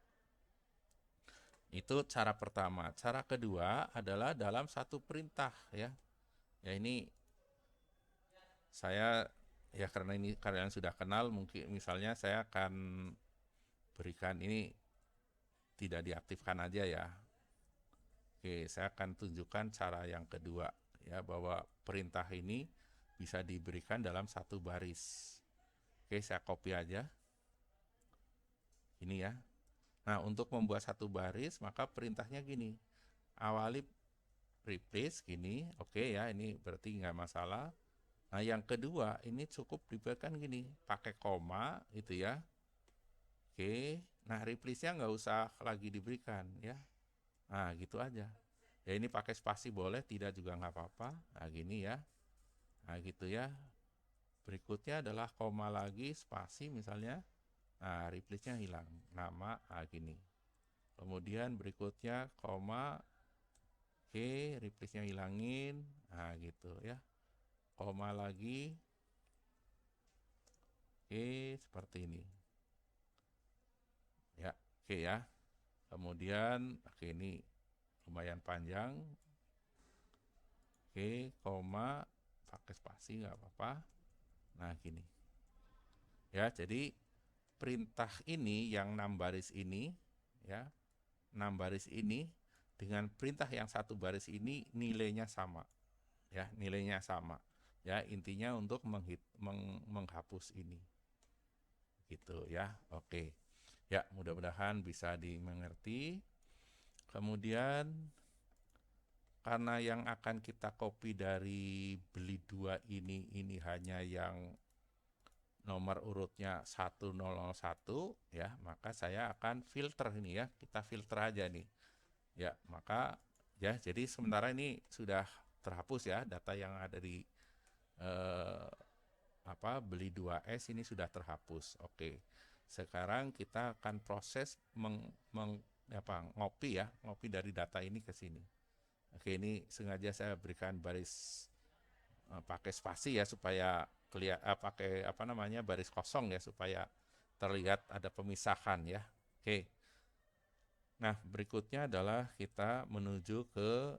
Itu cara pertama. Cara kedua adalah dalam satu perintah ya. Ya, ini saya ya, karena ini kalian sudah kenal, mungkin misalnya saya akan berikan ini tidak diaktifkan aja ya. Oke, saya akan tunjukkan cara yang kedua ya, bahwa perintah ini bisa diberikan dalam satu baris. Oke, saya copy aja. Ini ya. Nah, untuk membuat satu baris, maka perintahnya gini. Awali replace gini, oke ya, ini berarti nggak masalah. Nah, yang kedua, ini cukup diberikan gini, pakai koma itu ya. Oke, nah replace-nya nggak usah lagi diberikan ya. Nah, gitu aja. Ya, ini pakai spasi boleh, tidak juga nggak apa-apa. Nah, gini ya. Nah, gitu ya. Berikutnya adalah koma lagi, spasi misalnya. Nah, replace-nya hilang. Nama, gini. Kemudian berikutnya koma. Oke, replace-nya hilangin. Nah, gitu ya. Koma lagi. Oke, seperti ini. Ya, oke ya. Kemudian, oke, ini lumayan panjang. Oke, koma, pakai spasi nggak apa-apa. Nah, gini. Ya, jadi perintah ini yang 6 baris ini, ya, 6 baris ini dengan perintah yang 1 baris ini nilainya sama. Ya, nilainya sama. Ya, intinya untuk menghapus ini. Gitu ya. Oke. Ya, mudah-mudahan bisa dimengerti. Kemudian karena yang akan kita copy dari beli 2 ini hanya yang nomor urutnya 1001 ya, maka saya akan filter ini ya, kita filter aja nih. Ya, maka ya jadi sementara ini sudah terhapus ya data yang ada di beli 2S ini sudah terhapus. Oke. Sekarang kita akan proses ngopi ya, ngopi dari data ini ke sini. Oke, ini sengaja saya berikan baris pakai spasi ya supaya pakai baris kosong ya supaya terlihat ada pemisahan ya. Oke. Nah, berikutnya adalah kita menuju ke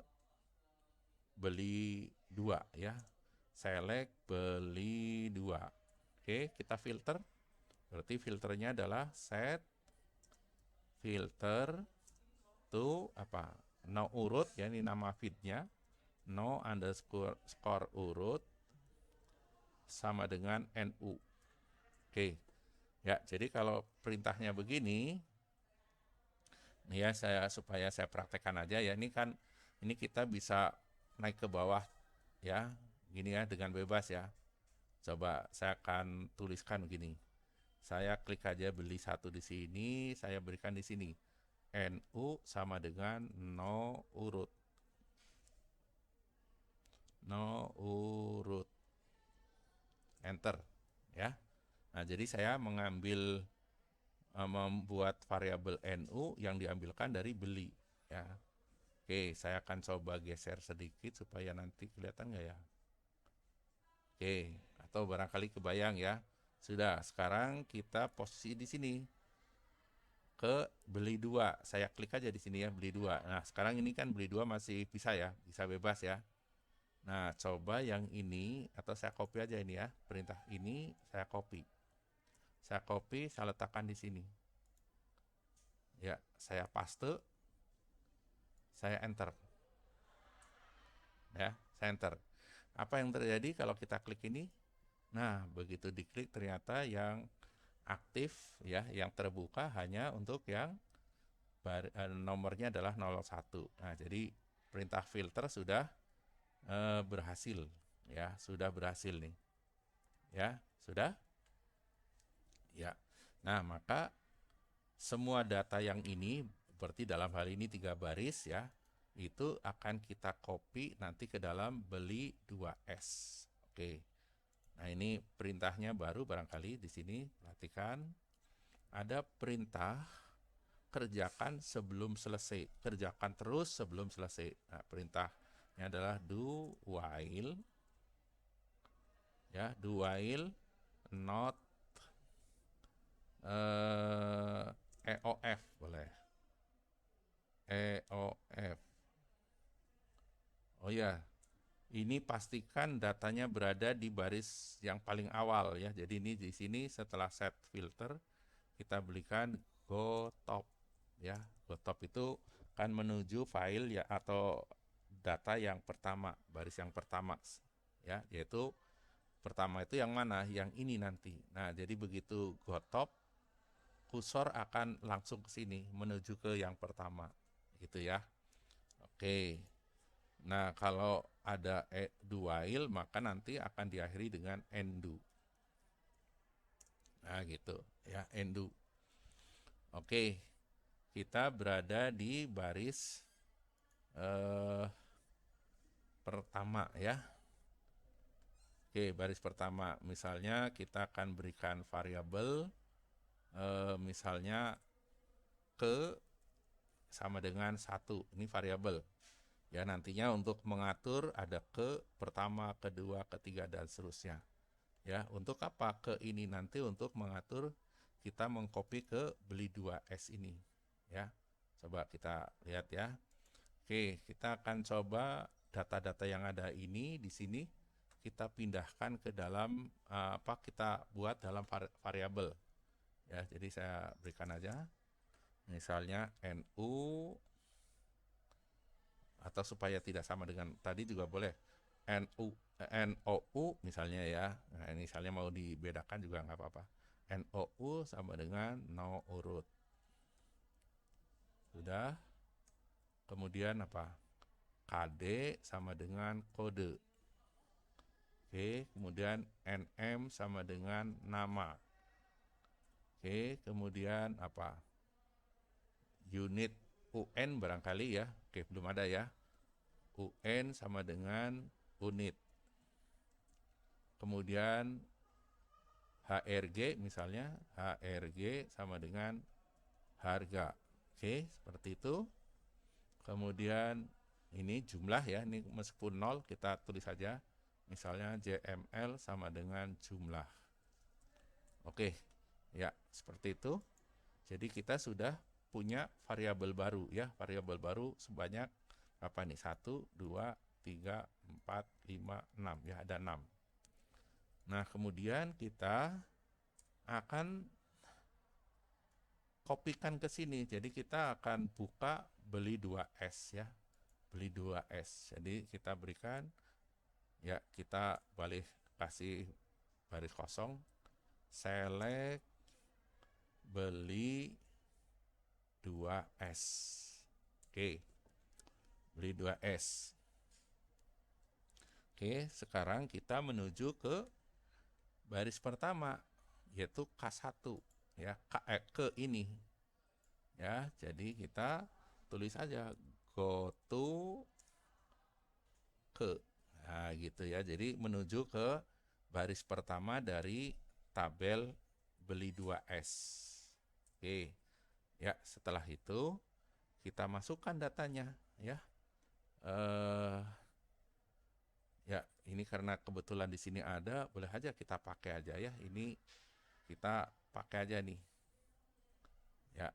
beli 2 ya. Select beli 2. Oke, kita filter. Berarti filternya adalah set filter to no urut ya, ini nama feednya. No underscore score urut sama dengan NU. Oke. Ya, jadi kalau perintahnya begini, nih ya supaya saya praktekkan aja ya. Ini kita bisa naik ke bawah ya, gini ya dengan bebas ya. Coba saya akan tuliskan begini. Saya klik aja beli 1 di sini, saya berikan di sini NU sama dengan no urut. No urut. Enter ya. Nah, jadi saya membuat variabel NU yang diambilkan dari beli ya. Oke, saya akan coba geser sedikit supaya nanti kelihatan nggak ya? Oke, atau barangkali kebayang ya. Sudah, sekarang kita posisi di sini ke beli 2. Saya klik aja di sini ya, beli 2. Nah, sekarang ini kan beli 2 masih bisa ya, bisa bebas ya. Nah, coba yang ini atau saya copy aja ini ya. Perintah ini saya copy. Saya copy, saya letakkan di sini. Ya, saya paste. Saya enter. Ya, saya enter. Apa yang terjadi kalau kita klik ini? Nah, begitu diklik ternyata yang aktif ya, yang terbuka hanya untuk yang nomornya adalah 01. Nah, jadi perintah filter sudah berhasil ya, sudah berhasil nih. Ya, sudah? Ya. Nah, maka semua data yang ini berarti dalam hal ini 3 baris ya, itu akan kita copy nanti ke dalam beli 2S. Oke. Nah, ini perintahnya baru barangkali di sini perhatikan. Ada perintah kerjakan sebelum selesai. Kerjakan terus sebelum selesai. Nah, perintahnya adalah do while ya, do while not EOF boleh. EOF. Oh ya, ini pastikan datanya berada di baris yang paling awal ya. Jadi ini di sini setelah set filter kita berikan go top ya. Go top itu kan menuju file ya atau data yang pertama, baris yang pertama ya, yaitu pertama itu yang mana? Yang ini nanti. Nah, jadi begitu go top kursor akan langsung ke sini menuju ke yang pertama gitu ya. Oke. Nah, kalau ada do while maka nanti akan diakhiri dengan end-do. Nah, gitu ya, end-do. Oke. Kita berada di baris pertama ya. Oke, baris pertama. Misalnya kita akan berikan variabel misalnya ke sama dengan 1. Ini variabel. Ya, nantinya untuk mengatur ada ke pertama, kedua, ketiga dan seterusnya. Ya, untuk apa? Ke ini nanti untuk mengatur kita mengcopy ke beli 2S ini. Ya. Coba kita lihat ya. Oke, kita akan coba data-data yang ada ini di sini kita pindahkan ke dalam kita buat dalam variabel. Ya, jadi saya berikan aja misalnya NU, atau supaya tidak sama dengan tadi juga boleh NOU misalnya ya. Nah, misalnya mau dibedakan juga nggak apa-apa. NOU sama dengan no urut. Sudah. Kemudian apa? KD sama dengan kode. Oke, kemudian NM sama dengan nama. Oke, kemudian apa? Unit UN barangkali ya. Oke, belum ada ya. UN sama dengan unit. Kemudian HRG misalnya, HRG sama dengan harga. Oke, seperti itu. Kemudian ini jumlah ya, ini meskipun 0 kita tulis saja. Misalnya JML sama dengan jumlah. Oke, ya seperti itu. Jadi kita sudah punya variabel baru ya, variabel baru sebanyak apa nih? 1, 2, 3, 4, 5, 6 ya, ada 6. Nah, kemudian kita akan kopikan ke sini. Jadi kita akan buka beli 2S ya. Beli 2S. Jadi kita berikan ya, kita balik kasih baris kosong, select beli 2S. Oke. Beli 2S. Oke, sekarang kita menuju ke baris pertama yaitu K1 ya, ke ini. Ya, jadi kita tulis aja go to ke. Nah, gitu ya. Jadi menuju ke baris pertama dari tabel beli 2S. Oke. Ya, setelah itu kita masukkan datanya ya. Ya, ini karena kebetulan di sini ada, boleh aja kita pakai aja ya. Ini kita pakai aja nih. Ya.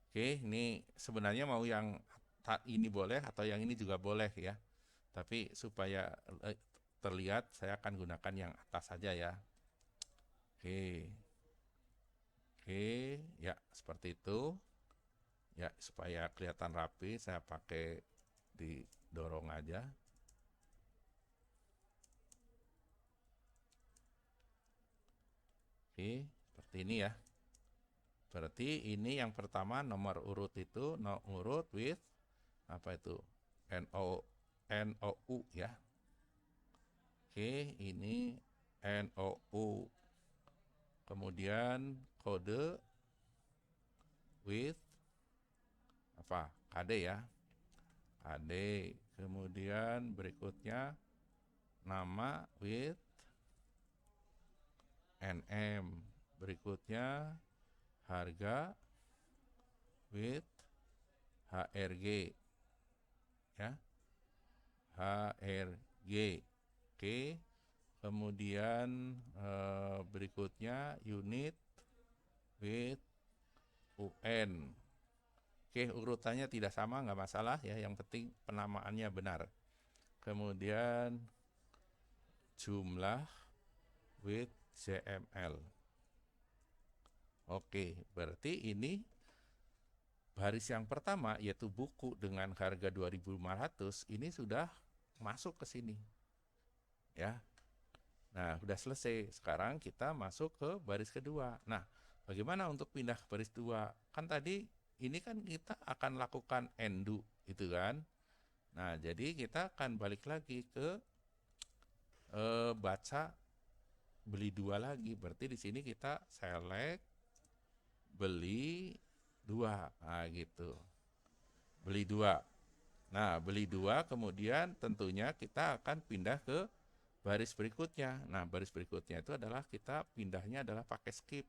Oke, ini sebenarnya mau yang ini boleh atau yang ini juga boleh ya. Tapi supaya terlihat, saya akan gunakan yang atas saja ya. Oke. Oke, ya seperti itu. Ya, supaya kelihatan rapi, saya pakai didorong aja. Oke, seperti ini ya. Berarti ini yang pertama nomor urut itu nomor urut with apa itu? NOU ya. Oke, ini NOU. Kemudian kode with apa? KD ya. KD. Kemudian berikutnya nama with NM. Berikutnya harga with HRG ya, HRG. Oke, kemudian berikutnya unit with UN. Oke, urutannya tidak sama, nggak masalah ya, yang penting penamaannya benar. Kemudian jumlah with JML. Oke, berarti ini baris yang pertama yaitu buku dengan harga 2.500 ini sudah masuk ke sini. Ya. Nah, sudah selesai. Sekarang kita masuk ke baris kedua. Nah, bagaimana untuk pindah ke baris 2? Kan tadi ini kan kita akan lakukan undo itu kan. Nah, jadi kita akan balik lagi ke baca beli 2 lagi. Berarti di sini kita select beli 2. Nah, gitu. Beli 2. Nah, beli 2 kemudian tentunya kita akan pindah ke baris berikutnya. Nah, baris berikutnya itu adalah kita pindahnya adalah pakai skip.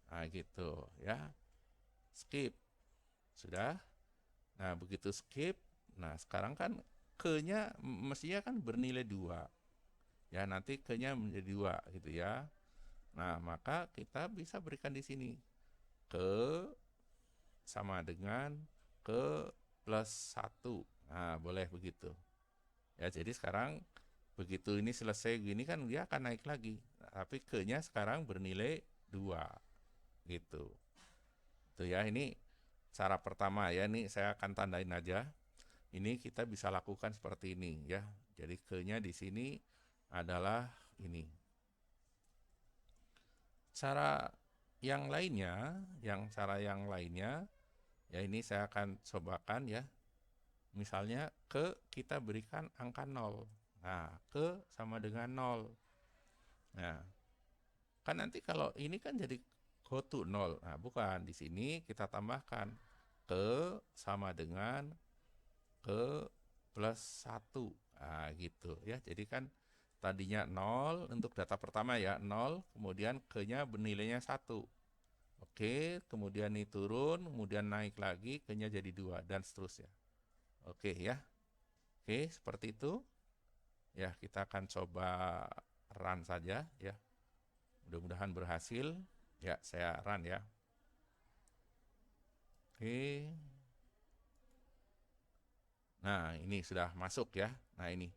Nah, gitu ya. Skip. Sudah. Nah, begitu skip. Nah, sekarang kan ke-nya mestinya kan bernilai 2. Ya, nanti ke-nya menjadi 2 gitu ya. Nah, maka kita bisa berikan di sini ke sama dengan ke plus 1. Nah, boleh begitu. Ya, jadi sekarang begitu ini selesai gini kan dia akan naik lagi. Tapi ke-nya sekarang bernilai 2 gitu. Itu ya, ini cara pertama ya, ini saya akan tandain aja. Ini kita bisa lakukan seperti ini ya. Jadi ke-nya di sini adalah ini. Cara yang lainnya, cara yang lainnya ya ini saya akan cobakan ya. Misalnya kita berikan angka 0. Nah, sama dengan 0. Nah, kan nanti kalau ini kan jadi go to 0. Nah, bukan. Di sini kita tambahkan sama dengan plus 1. Nah, gitu ya. Jadi kan tadinya 0 untuk data pertama ya, 0, kemudian ke-nya nilainya 1. Oke, kemudian ini turun, kemudian naik lagi, ke-nya jadi 2 dan seterusnya. Oke ya. Oke, seperti itu. Ya, kita akan coba run saja ya. Mudah-mudahan berhasil. Ya, saya run ya. Oke. Nah, ini sudah masuk ya. Nah, ini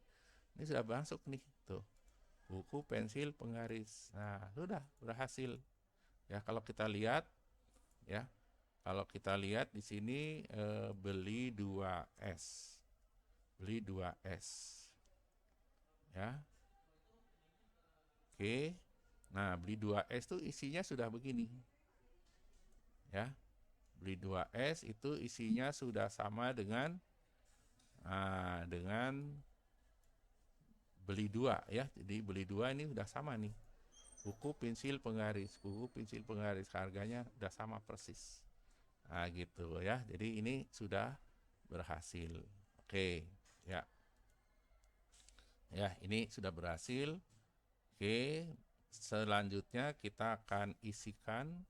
sudah masuk nih, tuh. Buku, pensil, penggaris. Nah, sudah berhasil. Ya, kalau kita lihat ya. Kalau kita lihat di sini beli 2S. Beli 2S. Ya. Oke. Nah, beli 2S itu isinya sudah begini. Ya. Beli 2S itu isinya sudah sama dengan beli 2 ya. Jadi beli 2 ini udah sama nih. Buku, pensil, penggaris. Buku, pensil, penggaris. Harganya udah sama persis. Nah, gitu ya. Jadi ini sudah berhasil. Oke, ya. Ya, ini sudah berhasil. Oke, selanjutnya kita akan isikan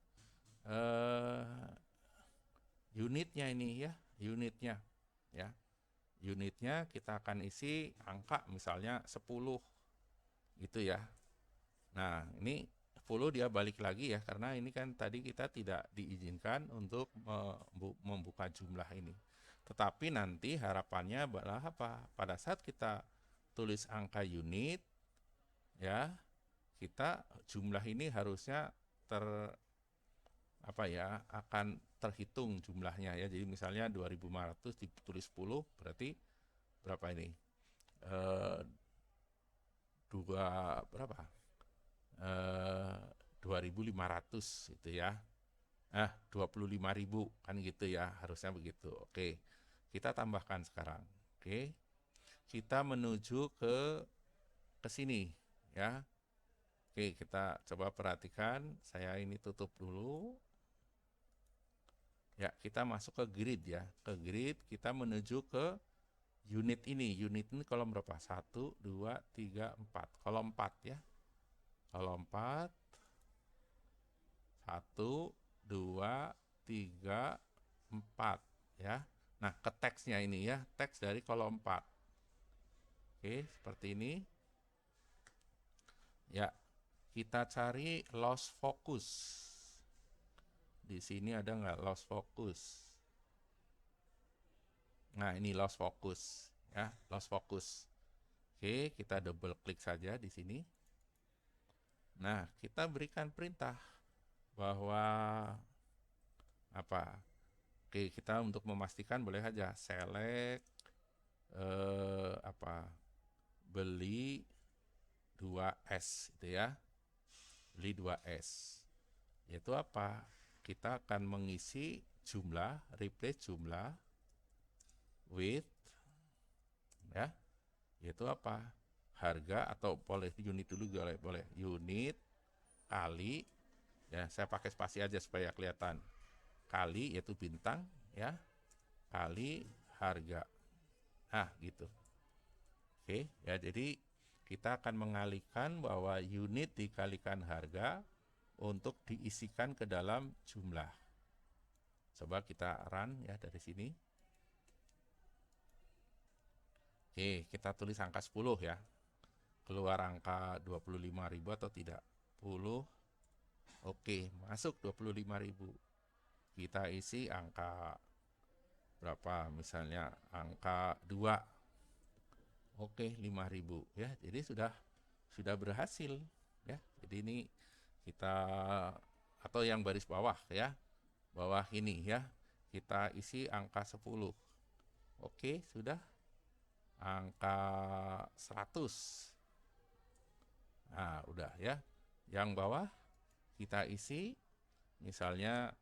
unitnya ini ya, unitnya ya. Unitnya kita akan isi angka misalnya 10 gitu ya. Nah, ini 10 dia balik lagi ya, karena ini kan tadi kita tidak diizinkan untuk membuka jumlah ini. Tetapi nanti harapannya adalah apa? Pada saat kita tulis angka unit ya, kita jumlah ini harusnya akan terhitung jumlahnya ya. Jadi misalnya 2500 ditulis 10 berarti berapa ini? Berapa? 2500 itu ya. 25.000 kan gitu ya, harusnya begitu. Oke. Kita tambahkan sekarang. Oke. Kita menuju ke sini ya. Oke, kita coba perhatikan. Saya ini tutup dulu. Ya, kita masuk ke grid ya. Ke grid kita menuju ke unit ini. Unit ini kolom berapa? 1, 2, 3, 4. Kolom 4 ya. Kolom 4. 1, 2, 3, 4 ya. Nah, ke teksnya ini ya. Teks dari kolom 4. Oke, seperti ini. Ya, kita cari loss focus. Di sini ada nggak loss focus? Nah, ini loss focus ya, loss focus. Oke, kita double klik saja di sini. Nah, kita berikan perintah bahwa apa? Oke, kita untuk memastikan boleh aja select beli 2S itu ya. Beli 2S. Yaitu apa? Kita akan mengisi jumlah, replace jumlah with ya. Yaitu apa? Harga atau boleh unit dulu boleh unit kali ya, saya pakai spasi aja supaya kelihatan. Kali yaitu bintang ya. Kali harga. Nah, gitu. Oke, ya jadi kita akan mengalihkan bahwa unit dikalikan harga untuk diisikan ke dalam jumlah. Coba kita run ya dari sini. Oke, kita tulis angka 10 ya. Keluar angka 25.000 atau tidak? 10. Oke, masuk 25.000. Kita isi angka berapa? Misalnya angka 2. Oke, 5.000 ya. Jadi sudah berhasil ya. Jadi ini kita atau yang baris bawah ya. Bawah ini ya. Kita isi angka 10. Oke, sudah angka 100. Nah, udah ya. Yang bawah kita isi misalnya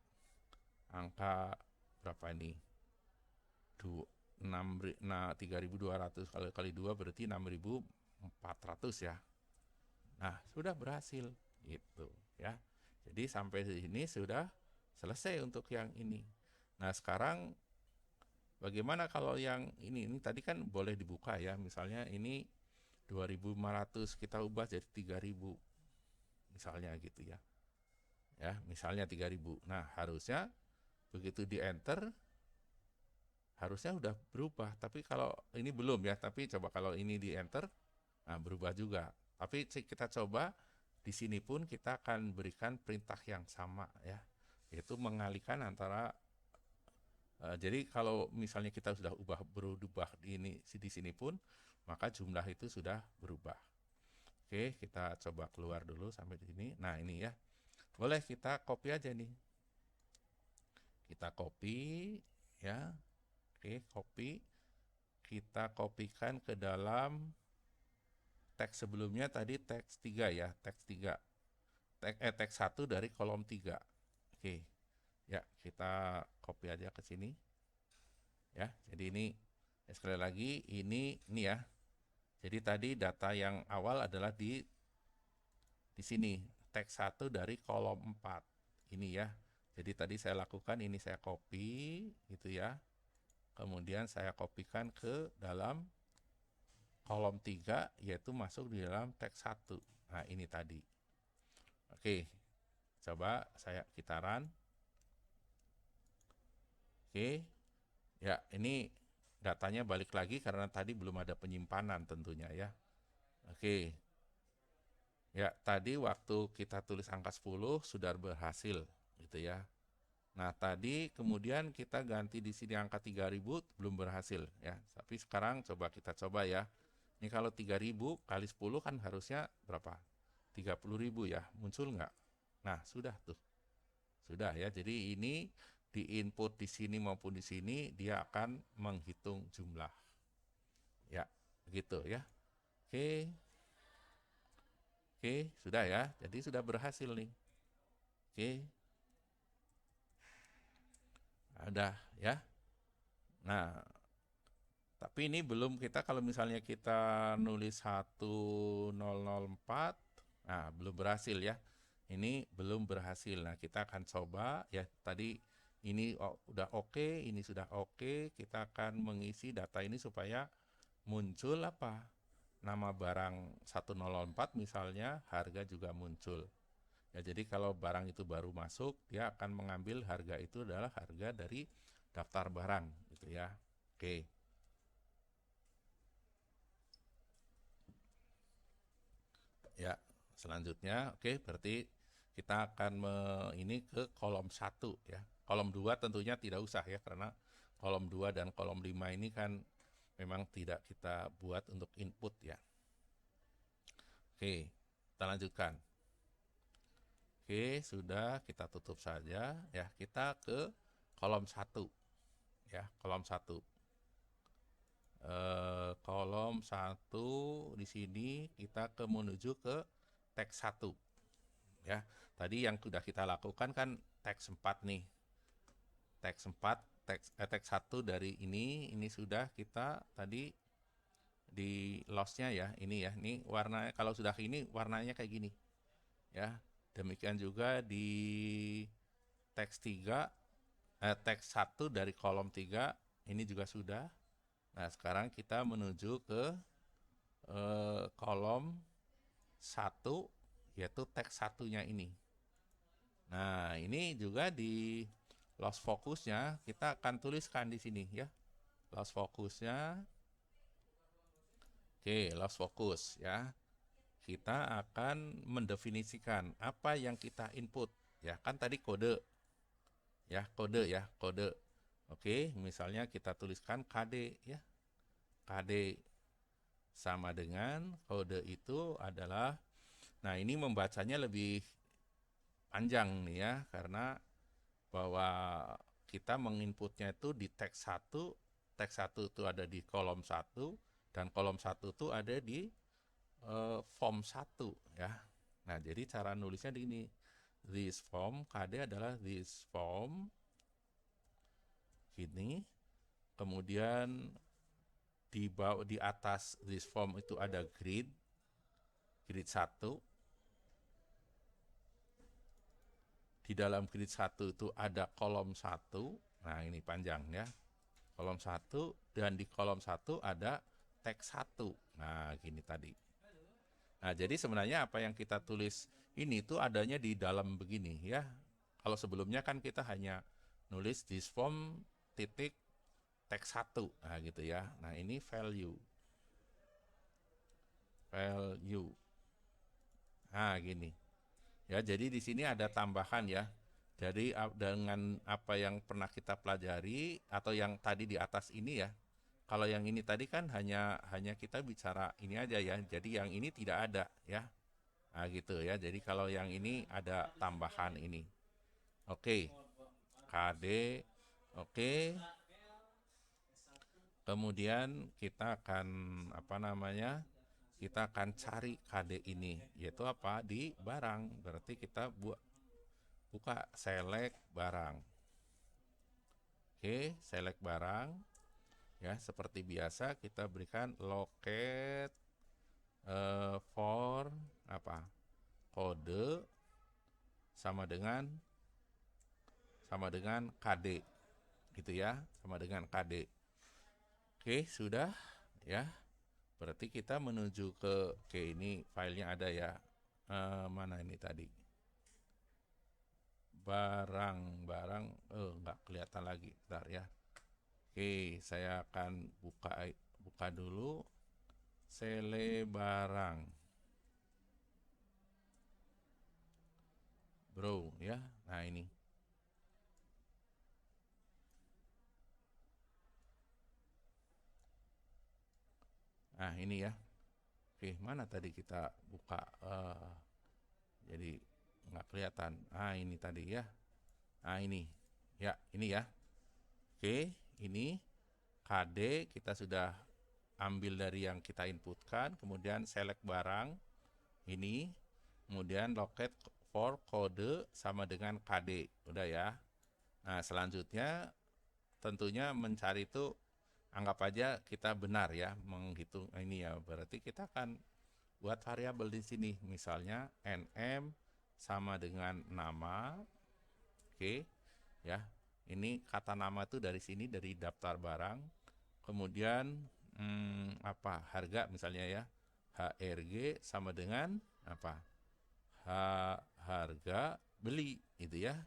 angka berapa ini? 3.200 kali 2 berarti 6.400 ya. Nah, sudah berhasil gitu ya. Jadi sampai sini sudah selesai untuk yang ini. Nah, sekarang bagaimana kalau yang ini? Ini tadi kan boleh dibuka ya. Misalnya ini 2.500 kita ubah jadi 3.000. Misalnya gitu ya. Ya, misalnya 3.000. Nah, harusnya begitu di enter harusnya udah berubah. Tapi kalau ini belum ya, tapi coba kalau ini di enter, nah berubah juga. Tapi kita coba di sini pun kita akan berikan perintah yang sama ya, yaitu mengalihkan antara jadi kalau misalnya kita sudah berubah di sini pun, maka jumlah itu sudah berubah. Oke, kita coba keluar dulu sampai di sini. Nah, ini ya. Boleh kita copy aja nih. Kita copy ya. Oke, copy. Kita kopikan ke dalam teks sebelumnya tadi teks 3 ya, teks 3. Teks 1 dari kolom 3. Oke. Ya, kita copy aja ke sini. Ya, jadi ini sekali lagi ini ya. Jadi tadi data yang awal adalah di sini, teks 1 dari kolom 4. Ini ya. Jadi tadi saya lakukan ini saya copy gitu ya. Kemudian saya kopikan ke dalam kolom 3 yaitu masuk di dalam teks 1. Nah, ini tadi. Oke. Coba kita run. Oke. Ya, ini datanya balik lagi karena tadi belum ada penyimpanan tentunya ya. Oke. Ya, tadi waktu kita tulis angka 10 sudah berhasil gitu ya. Nah, tadi kemudian kita ganti di sini angka 3.000 belum berhasil ya. Tapi sekarang kita coba ya. Ini kalau 3.000 kali 10 kan harusnya berapa? 30.000 ya. Muncul nggak? Nah, sudah tuh. Sudah ya. Jadi ini di input di sini maupun di sini dia akan menghitung jumlah. Ya, begitu ya. Oke. Oke, sudah ya. Jadi sudah berhasil nih. Oke. Ada ya. Nah, tapi ini belum kalau misalnya kita nulis 1004, nah belum berhasil ya. Ini belum berhasil. Nah, kita akan coba ya tadi ini udah oke, ini sudah oke. Kita akan mengisi data ini supaya muncul apa? Nama barang 104 misalnya, harga juga muncul. Ya, jadi kalau barang itu baru masuk, dia akan mengambil harga itu adalah harga dari daftar barang gitu ya. Oke. Ya, selanjutnya oke, berarti kita akan ini ke kolom 1 ya. Kolom 2 tentunya tidak usah ya karena kolom 2 dan kolom 5 ini kan memang tidak kita buat untuk input ya. Oke, kita lanjutkan. Oke, sudah kita tutup saja ya. Kita ke kolom 1 ya, kolom 1. Kolom 1 di sini kita menuju ke teks 1 ya. Tadi yang sudah kita lakukan kan teks 4 nih. Teks 4, teks 1 dari ini sudah kita tadi di loss-nya ya, ini ya. Ini warna kalau sudah ini warnanya kayak gini. Ya. Demikian juga di teks 3 teks 1 dari kolom 3 ini juga sudah. Nah, sekarang kita menuju ke kolom 1 yaitu teks 1-nya ini. Nah, ini juga di loss focusnya kita akan tuliskan di sini ya. Loss focusnya. Oke, loss focus ya. Kita akan mendefinisikan apa yang kita input. Ya, kan tadi kode. Ya, kode. Oke, misalnya kita tuliskan KD ya. KD sama dengan kode itu adalah, nah ini membacanya lebih panjang nih ya, karena bahwa kita menginputnya itu di teks 1 itu ada di kolom 1, dan kolom 1 itu ada di form 1 ya. Nah, jadi cara nulisnya gini. This form, KD adalah this form gini. Kemudian di atas this form itu ada grid 1. Di dalam grid 1 itu ada kolom 1. Nah, ini panjang ya. Kolom 1, dan di kolom 1 ada teks 1. Nah, gini tadi. Nah, jadi sebenarnya apa yang kita tulis ini tuh adanya di dalam begini ya. Kalau sebelumnya kan kita hanya nulis this form titik teks 1. Nah, gitu ya. Nah, ini value. Nah, gini. Ya, jadi di sini ada tambahan ya. Jadi dengan apa yang pernah kita pelajari atau yang tadi di atas ini ya. Kalau yang ini tadi kan hanya kita bicara ini aja ya. Jadi yang ini tidak ada ya. Nah, gitu ya. Jadi kalau yang ini ada tambahan ini. Oke. KD. Oke. Kemudian kita akan apa namanya? Kita akan cari KD ini, yaitu apa? Di barang. Berarti kita buka select barang. Oke, select barang. Ya, seperti biasa kita berikan locate for apa? Kode sama dengan KD. Gitu ya, sama dengan KD. Oke, sudah ya. Berarti kita menuju ke ini filenya ada ya. Mana ini tadi? Barang nggak kelihatan lagi. Bentar ya. Oke, saya akan buka dulu sele barang. Bro ya. Nah, ini. Nah, ini ya. Oke, mana tadi kita buka jadi nggak kelihatan. Ah, ini tadi ya. Nah, ini. Ya, ini ya. Oke, ini KD kita sudah ambil dari yang kita inputkan, kemudian select barang ini, kemudian locate for kode sama dengan KD. Udah ya. Nah, selanjutnya tentunya mencari itu anggap aja kita benar ya menghitung ini ya. Berarti kita akan buat variabel di sini. Misalnya nm sama dengan nama. Oke. Ya. Ini kata nama itu dari sini, dari daftar barang. Kemudian apa? Harga misalnya ya. HRG sama dengan apa? Harga beli gitu ya.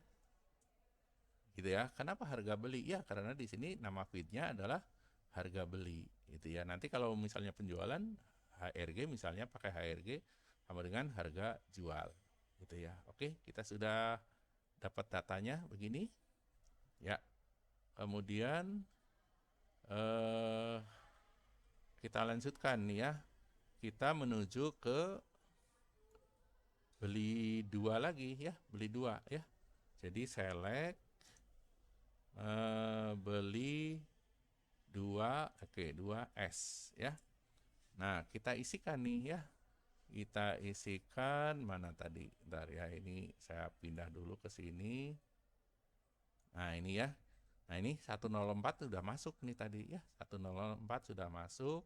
Gitu ya. Kenapa harga beli? Ya, karena di sini nama feednya adalah harga beli gitu ya. Nanti kalau misalnya penjualan HRG misalnya pakai HRG sama dengan harga jual gitu ya. Oke, kita sudah dapat datanya begini ya. Kemudian kita lanjutkan ya. Kita menuju ke beli 2 lagi ya, beli 2 ya. Jadi select beli 2, oke, 2S ya. Nah, kita isikan nih ya. Kita isikan mana tadi? Bentar ya, ini saya pindah dulu ke sini. Nah, ini ya. Nah, ini 104 sudah masuk nih tadi ya. 104 sudah masuk.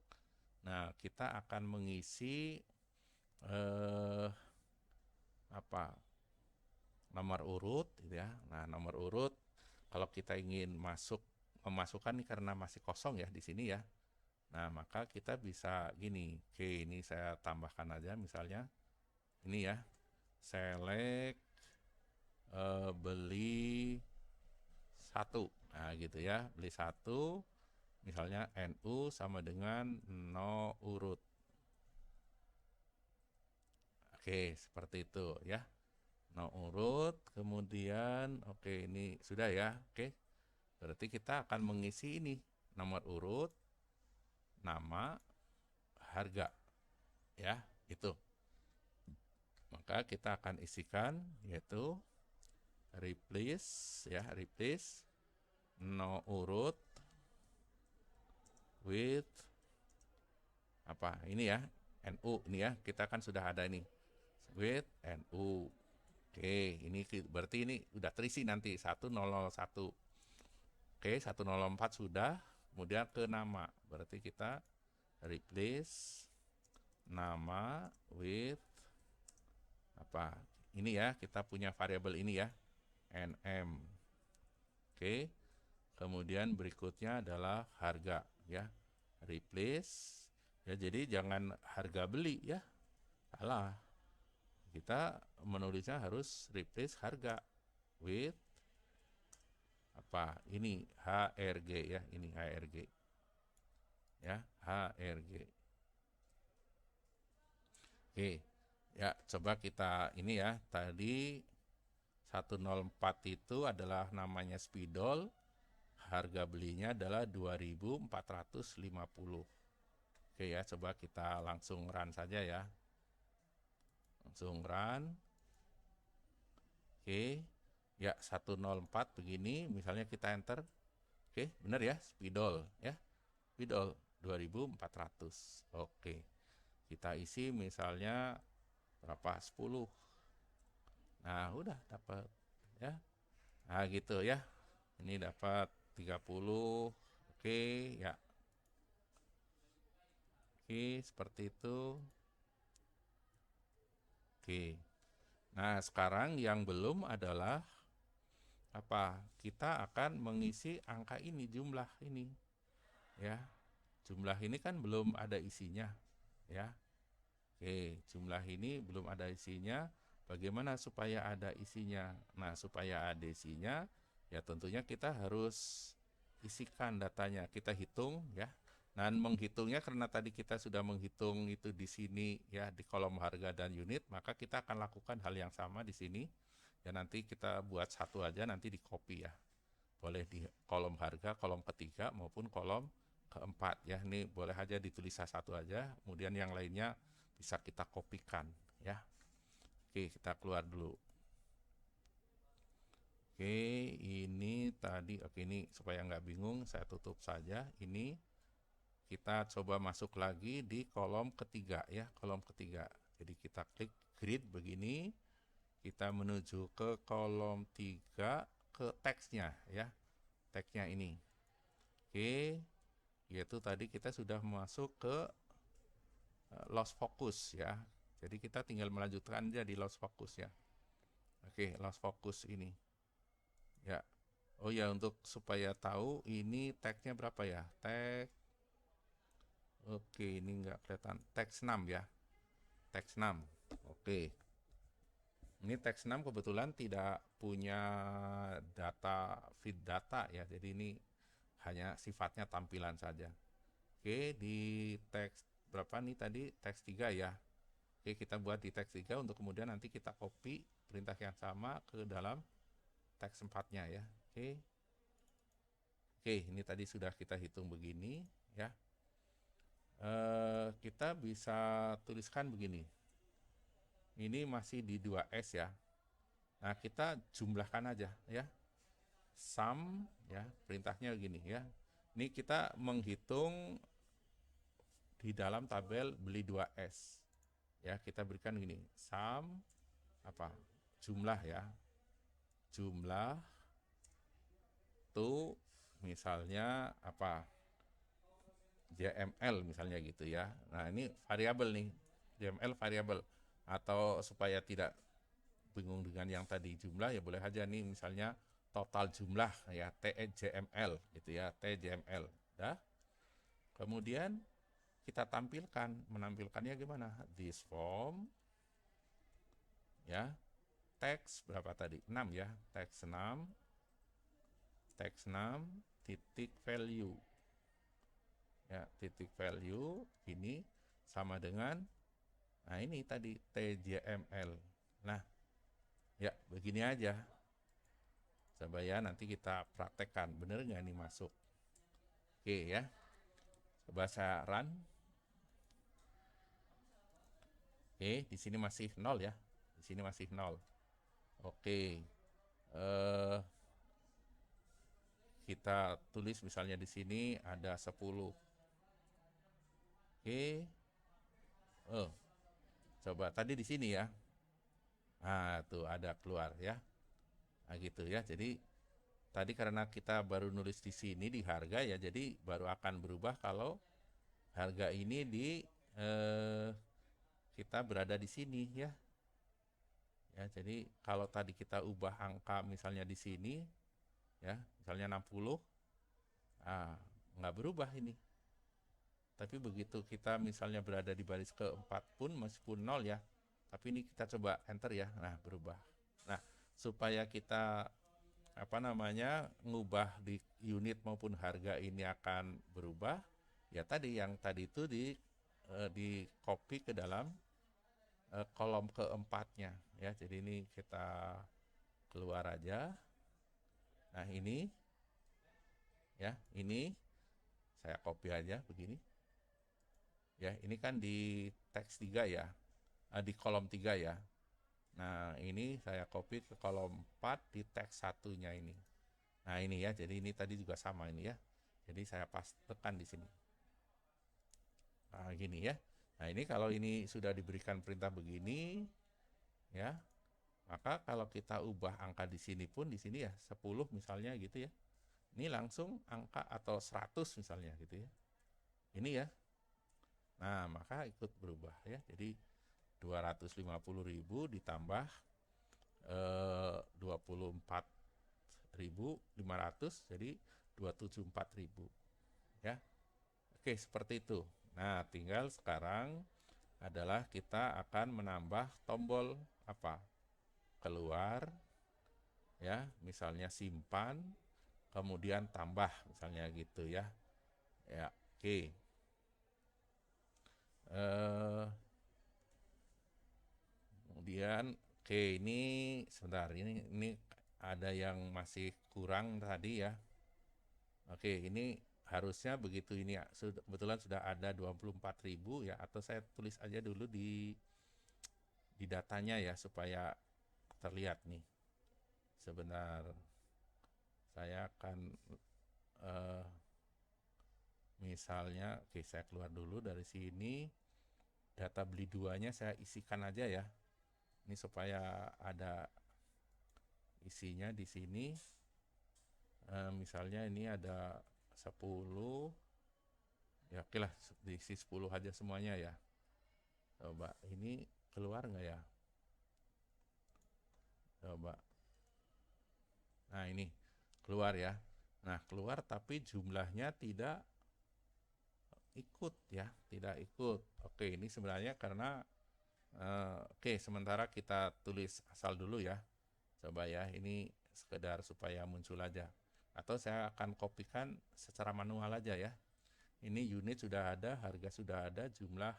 Nah, kita akan mengisi apa? Nomor urut gitu ya. Nah, nomor urut kalau kita ingin memasukkan nih karena masih kosong ya di sini ya. Nah, maka kita bisa gini. Oke, ini saya tambahkan aja misalnya. Ini ya. Select beli 1. Nah, gitu ya. Beli 1. Misalnya NU sama dengan no urut. Oke, seperti itu ya. No urut, kemudian oke ini sudah ya. Oke. Berarti kita akan mengisi ini nomor urut, nama, harga, ya, itu. Maka kita akan isikan yaitu replace, ya, replace no urut with apa ini ya, NU ini ya, kita kan sudah ada ini with NU. Oke, ini berarti ini udah terisi nanti 1001. Oke, 104 sudah, kemudian ke nama. Berarti kita replace nama with apa? Ini ya, kita punya variabel ini ya, nm. Oke. Kemudian berikutnya adalah harga ya. Replace ya, jadi jangan harga beli ya. Salah. Kita menulisnya harus replace harga with apa? Ini HRG ya, ini HRG. Ya, HRG. Oke. Ya, coba kita ini ya, tadi 104 itu adalah namanya spidol, harga belinya adalah 2.450. Oke ya, coba kita langsung run saja ya. Langsung run. Oke. Ya, 104 begini, misalnya kita enter. Oke, benar ya, spidol ya. Spidol 2.400. Oke. Kita isi misalnya berapa? 10. Nah, udah dapat ya. Nah, gitu ya. Ini dapat 30. Oke, ya. Oke, seperti itu. Oke. Nah, sekarang yang belum adalah apa? Kita akan mengisi angka ini, jumlah ini. Ya. Jumlah ini kan belum ada isinya, ya. Oke, jumlah ini belum ada isinya. Bagaimana supaya ada isinya? Nah, supaya ada isinya, ya tentunya kita harus isikan datanya. Kita hitung ya. Nah, menghitungnya karena tadi kita sudah menghitung itu di sini ya, di kolom harga dan unit, maka kita akan lakukan hal yang sama di sini. Ya, nanti kita buat satu aja, nanti di copy ya. Boleh di kolom harga, kolom ketiga maupun kolom keempat ya. Ini boleh aja ditulis satu aja, kemudian yang lainnya bisa kita kopikan ya. Oke, kita keluar dulu. Oke, ini tadi, oke, ini supaya nggak bingung saya tutup saja. Ini kita coba masuk lagi di kolom ketiga ya, kolom ketiga. Jadi kita klik grid begini, kita menuju ke kolom 3, ke teksnya ya, teksnya ini. Oke, yaitu tadi kita sudah masuk ke loss focus ya. Jadi kita tinggal melanjutkan aja di loss focus ya. Oke, loss focus ini. Ya. Oh ya, untuk supaya tahu ini tagnya berapa ya? Tag. Oke, ini enggak kelihatan. Tag 6 ya. Tag 6. Oke. Ini tag 6 kebetulan tidak punya data, feed data ya. Jadi ini hanya sifatnya tampilan saja. Oke, di teks berapa nih tadi? Teks 3 ya. Oke, kita buat di teks 3 untuk kemudian nanti kita copy perintah yang sama ke dalam teks 4-nya ya. Oke. Oke, ini tadi sudah kita hitung begini ya. Kita bisa tuliskan begini. Ini masih di 2S ya. Nah, kita jumlahkan aja ya. Sum ya, perintahnya begini ya. Ini kita menghitung di dalam tabel beli 2S. Ya, kita berikan gini, sum apa? Jumlah ya. Jumlah to misalnya apa? JML misalnya gitu ya. Nah, ini variabel nih. JML variabel, atau supaya tidak bingung dengan yang tadi jumlah ya boleh aja nih misalnya total jumlah ya, TJML gitu ya, TJML. Dah. Kemudian kita tampilkan, menampilkannya gimana? This form ya. Teks berapa tadi? 6 ya. Teks 6. Teks 6 titik value. Ya, titik value ini sama dengan, nah ini tadi TJML. Nah, ya begini aja. Coba ya, nanti kita praktekkan. Bener nggak ini masuk? Oke ya. Coba saya run. Oke, di sini masih 0 ya. Di sini masih 0. Oke. Eh, kita tulis misalnya di sini ada 10. Oke. Oh, coba tadi di sini ya. Nah, tuh ada keluar ya. Nah, gitu ya. Jadi tadi karena kita baru nulis di sini di harga ya, jadi baru akan berubah kalau harga ini eh, kita berada di sini ya. Ya, jadi kalau tadi kita ubah angka misalnya di sini ya, misalnya 60, ah nggak berubah ini. Tapi begitu kita misalnya berada di baris keempat pun meskipun 0 ya, tapi ini kita coba enter ya, nah berubah. Nah, supaya kita apa namanya ngubah di unit maupun harga ini akan berubah, ya tadi yang tadi itu di copy ke dalam kolom keempatnya ya. Jadi ini kita keluar aja. Nah, ini ya, ini saya copy aja begini. Ya, ini kan di teks 3 ya. Di kolom 3 ya. Nah, ini saya copy ke kolom 4 di teks satunya ini. Nah, ini ya. Jadi ini tadi juga sama ini ya. Jadi saya tekan di sini. Nah, gini ya. Nah, ini kalau ini sudah diberikan perintah begini ya, maka kalau kita ubah angka di sini pun di sini ya 10 misalnya gitu ya. Ini langsung angka atau 100 misalnya gitu ya. Ini ya. Nah, maka ikut berubah ya. Jadi 250.000 ditambah 24.500 jadi 274.000 ya. Oke, seperti itu. Nah, tinggal sekarang adalah kita akan menambah tombol apa? Keluar ya, misalnya simpan, kemudian tambah misalnya gitu ya. Ya, oke. Kemudian oke, ini sebentar, ini ada yang masih kurang tadi ya. Oke, ini harusnya begitu ini ya, kebetulan sudah ada 24.000 ya, atau saya tulis aja dulu di datanya ya supaya terlihat nih. Sebentar, saya akan eh, misalnya, oke saya keluar dulu dari sini, data beli duanya saya isikan aja ya. Ini supaya ada isinya di sini. Misalnya ini ada 10, ya oke lah diisi 10 aja semuanya ya. Coba ini keluar nggak ya? Coba. Nah ini keluar ya. Nah keluar tapi jumlahnya tidak ikut ya, tidak ikut. Oke, ini sebenarnya karena oke, sementara kita tulis asal dulu ya. Coba ya, ini sekedar supaya muncul aja. Atau saya akan kopikan secara manual aja ya. Ini unit sudah ada, harga sudah ada, jumlah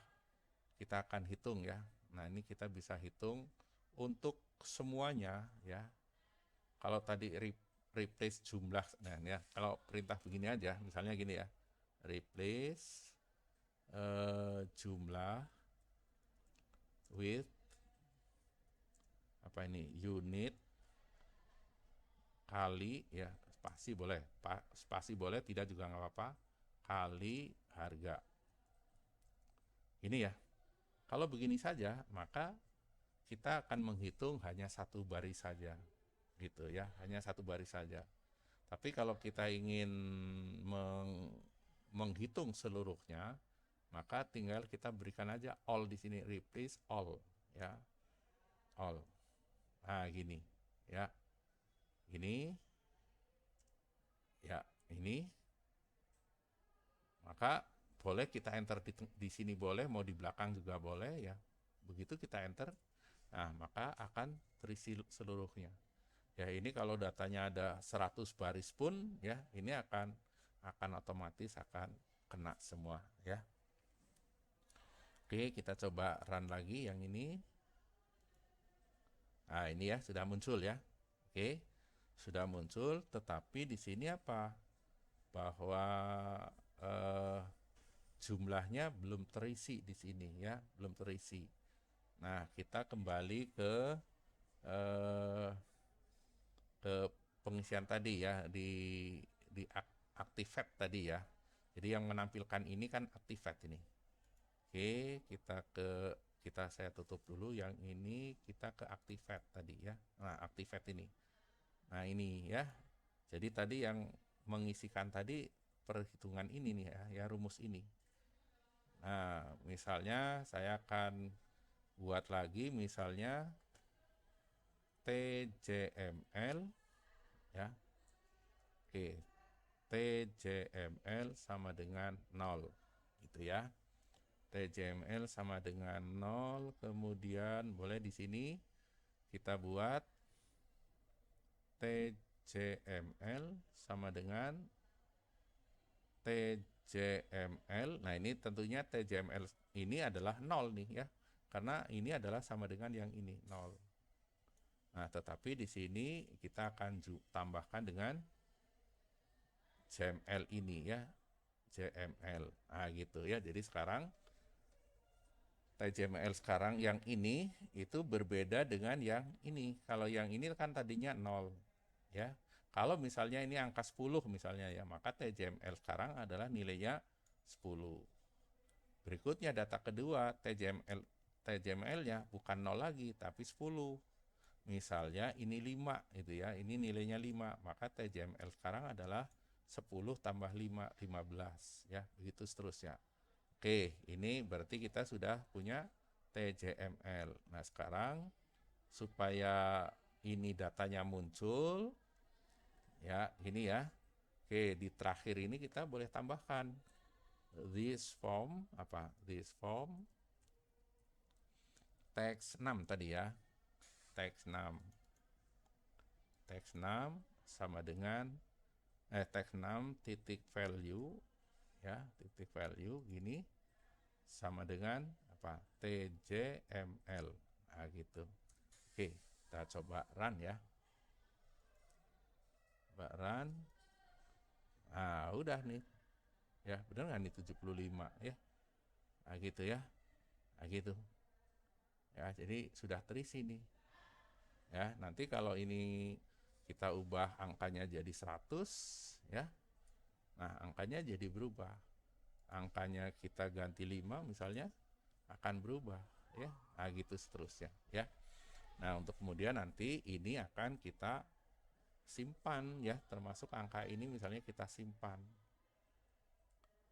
kita akan hitung ya. Nah, ini kita bisa hitung untuk semuanya ya. Kalau tadi replace jumlah, nah ya, kalau perintah begini aja, misalnya gini ya. Replace jumlah with apa ini? Unit kali ya, spasi boleh, tidak juga nggak apa-apa, kali harga. Ini ya. Kalau begini saja, maka kita akan menghitung hanya satu baris saja, gitu ya, hanya satu baris saja. Tapi kalau kita ingin menghitung seluruhnya, maka tinggal kita berikan aja all di sini, replace all, ya, all. Nah, gini, ya, ini, ya, ini, maka boleh kita enter di sini boleh, mau di belakang juga boleh ya. Begitu kita enter, nah maka akan terisi seluruhnya. Ya ini kalau datanya ada 100 baris pun ya ini akan otomatis akan kena semua ya. Oke, kita coba run lagi yang ini. Nah, ini ya sudah muncul ya. Oke. Sudah muncul, tetapi di sini apa? Bahwa jumlahnya belum terisi di sini ya, belum terisi. Nah, kita kembali eh, ke pengisian tadi ya, di Activate tadi ya. Jadi yang menampilkan ini kan Activate ini. Oke, saya tutup dulu yang ini, kita ke Activate tadi ya. Nah, Activate ini. Nah, ini ya. Jadi tadi yang mengisikan tadi perhitungan ini nih ya rumus ini. Nah, misalnya saya akan buat lagi misalnya TJML ya. Oke, TJML sama dengan 0 gitu ya. TJML sama dengan 0, kemudian boleh di sini kita buat TJML sama dengan TJML. Nah, ini tentunya TJML ini adalah 0 nih ya. Karena ini adalah sama dengan yang ini 0. Nah, tetapi di sini kita akan tambahkan dengan JML ini ya. JML. Nah, gitu ya. Jadi sekarang TJML sekarang yang ini itu berbeda dengan yang ini. Kalau yang ini kan tadinya 0 ya. Kalau misalnya ini angka 10 misalnya ya, maka TJML sekarang adalah nilainya 10. Berikutnya data kedua, TJML-nya bukan 0 lagi tapi 10. Misalnya ini 5 itu ya, ini nilainya 5, maka TJML sekarang adalah 10 tambah 5, 15 ya, begitu seterusnya. Oke, ini berarti kita sudah punya TJML. Nah, sekarang supaya ini datanya muncul ya, ini ya. Oke, di terakhir ini kita boleh tambahkan this form text 6 tadi ya. Text 6 sama dengan text 6 titik value ya, titik value gini sama dengan apa? TJML. Nah, gitu. Oke, kita coba run ya. Coba run. Nah, udah nih. Ya, benar nggak nih 75 ya? Nah, gitu ya. Nah, gitu. Ya, jadi sudah terisi nih. Ya, nanti kalau ini kita ubah angkanya jadi 100 ya. Nah, angkanya jadi berubah. Angkanya kita ganti 5 misalnya akan berubah ya. Nah, gitu seterusnya ya. Nah, untuk kemudian nanti ini akan kita simpan ya, termasuk angka ini misalnya kita simpan.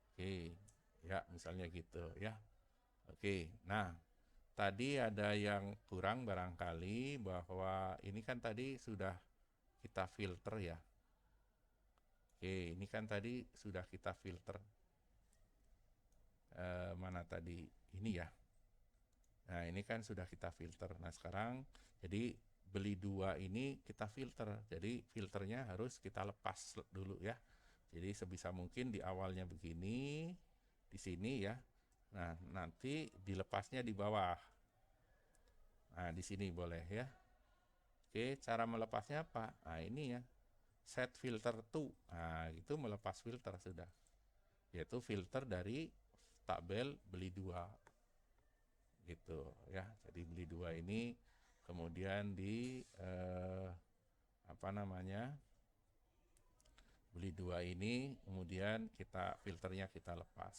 Oke, ya misalnya gitu ya. Oke, nah tadi ada yang kurang barangkali bahwa ini kan tadi sudah kita filter ya. Oke, ini kan tadi sudah kita filter. Mana tadi? Ini ya. Nah, ini kan sudah kita filter. Nah, sekarang jadi beli 2 ini kita filter. Jadi filternya harus kita lepas dulu ya. Jadi sebisa mungkin di awalnya begini, di sini ya. Nah, nanti dilepasnya di bawah. Nah, di sini boleh ya. Oke, cara melepasnya apa? Nah, ini ya. Set filter to. Nah, itu melepas filter sudah. Yaitu filter dari tabel beli 2. Gitu ya. Jadi beli 2 ini kemudian beli 2 ini kemudian kita filternya kita lepas.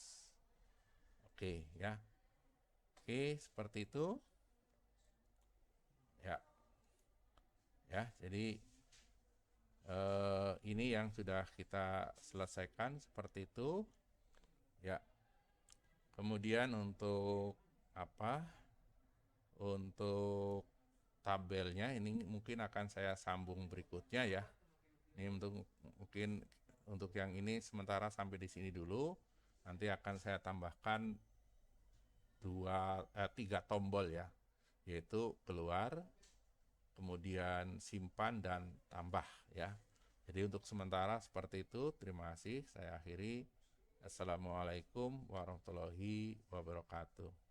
Oke ya. Oke, seperti itu. Ya. Ya, jadi ini yang sudah kita selesaikan seperti itu. Ya. Kemudian untuk apa? Untuk tabelnya ini mungkin akan saya sambung berikutnya ya. Ini mungkin untuk yang ini sementara sampai di sini dulu. Nanti akan saya tambahkan 3 tombol ya, yaitu keluar, kemudian simpan dan tambah ya. Jadi untuk sementara seperti itu. Terima kasih. Saya akhiri. Assalamualaikum warahmatullahi wabarakatuh.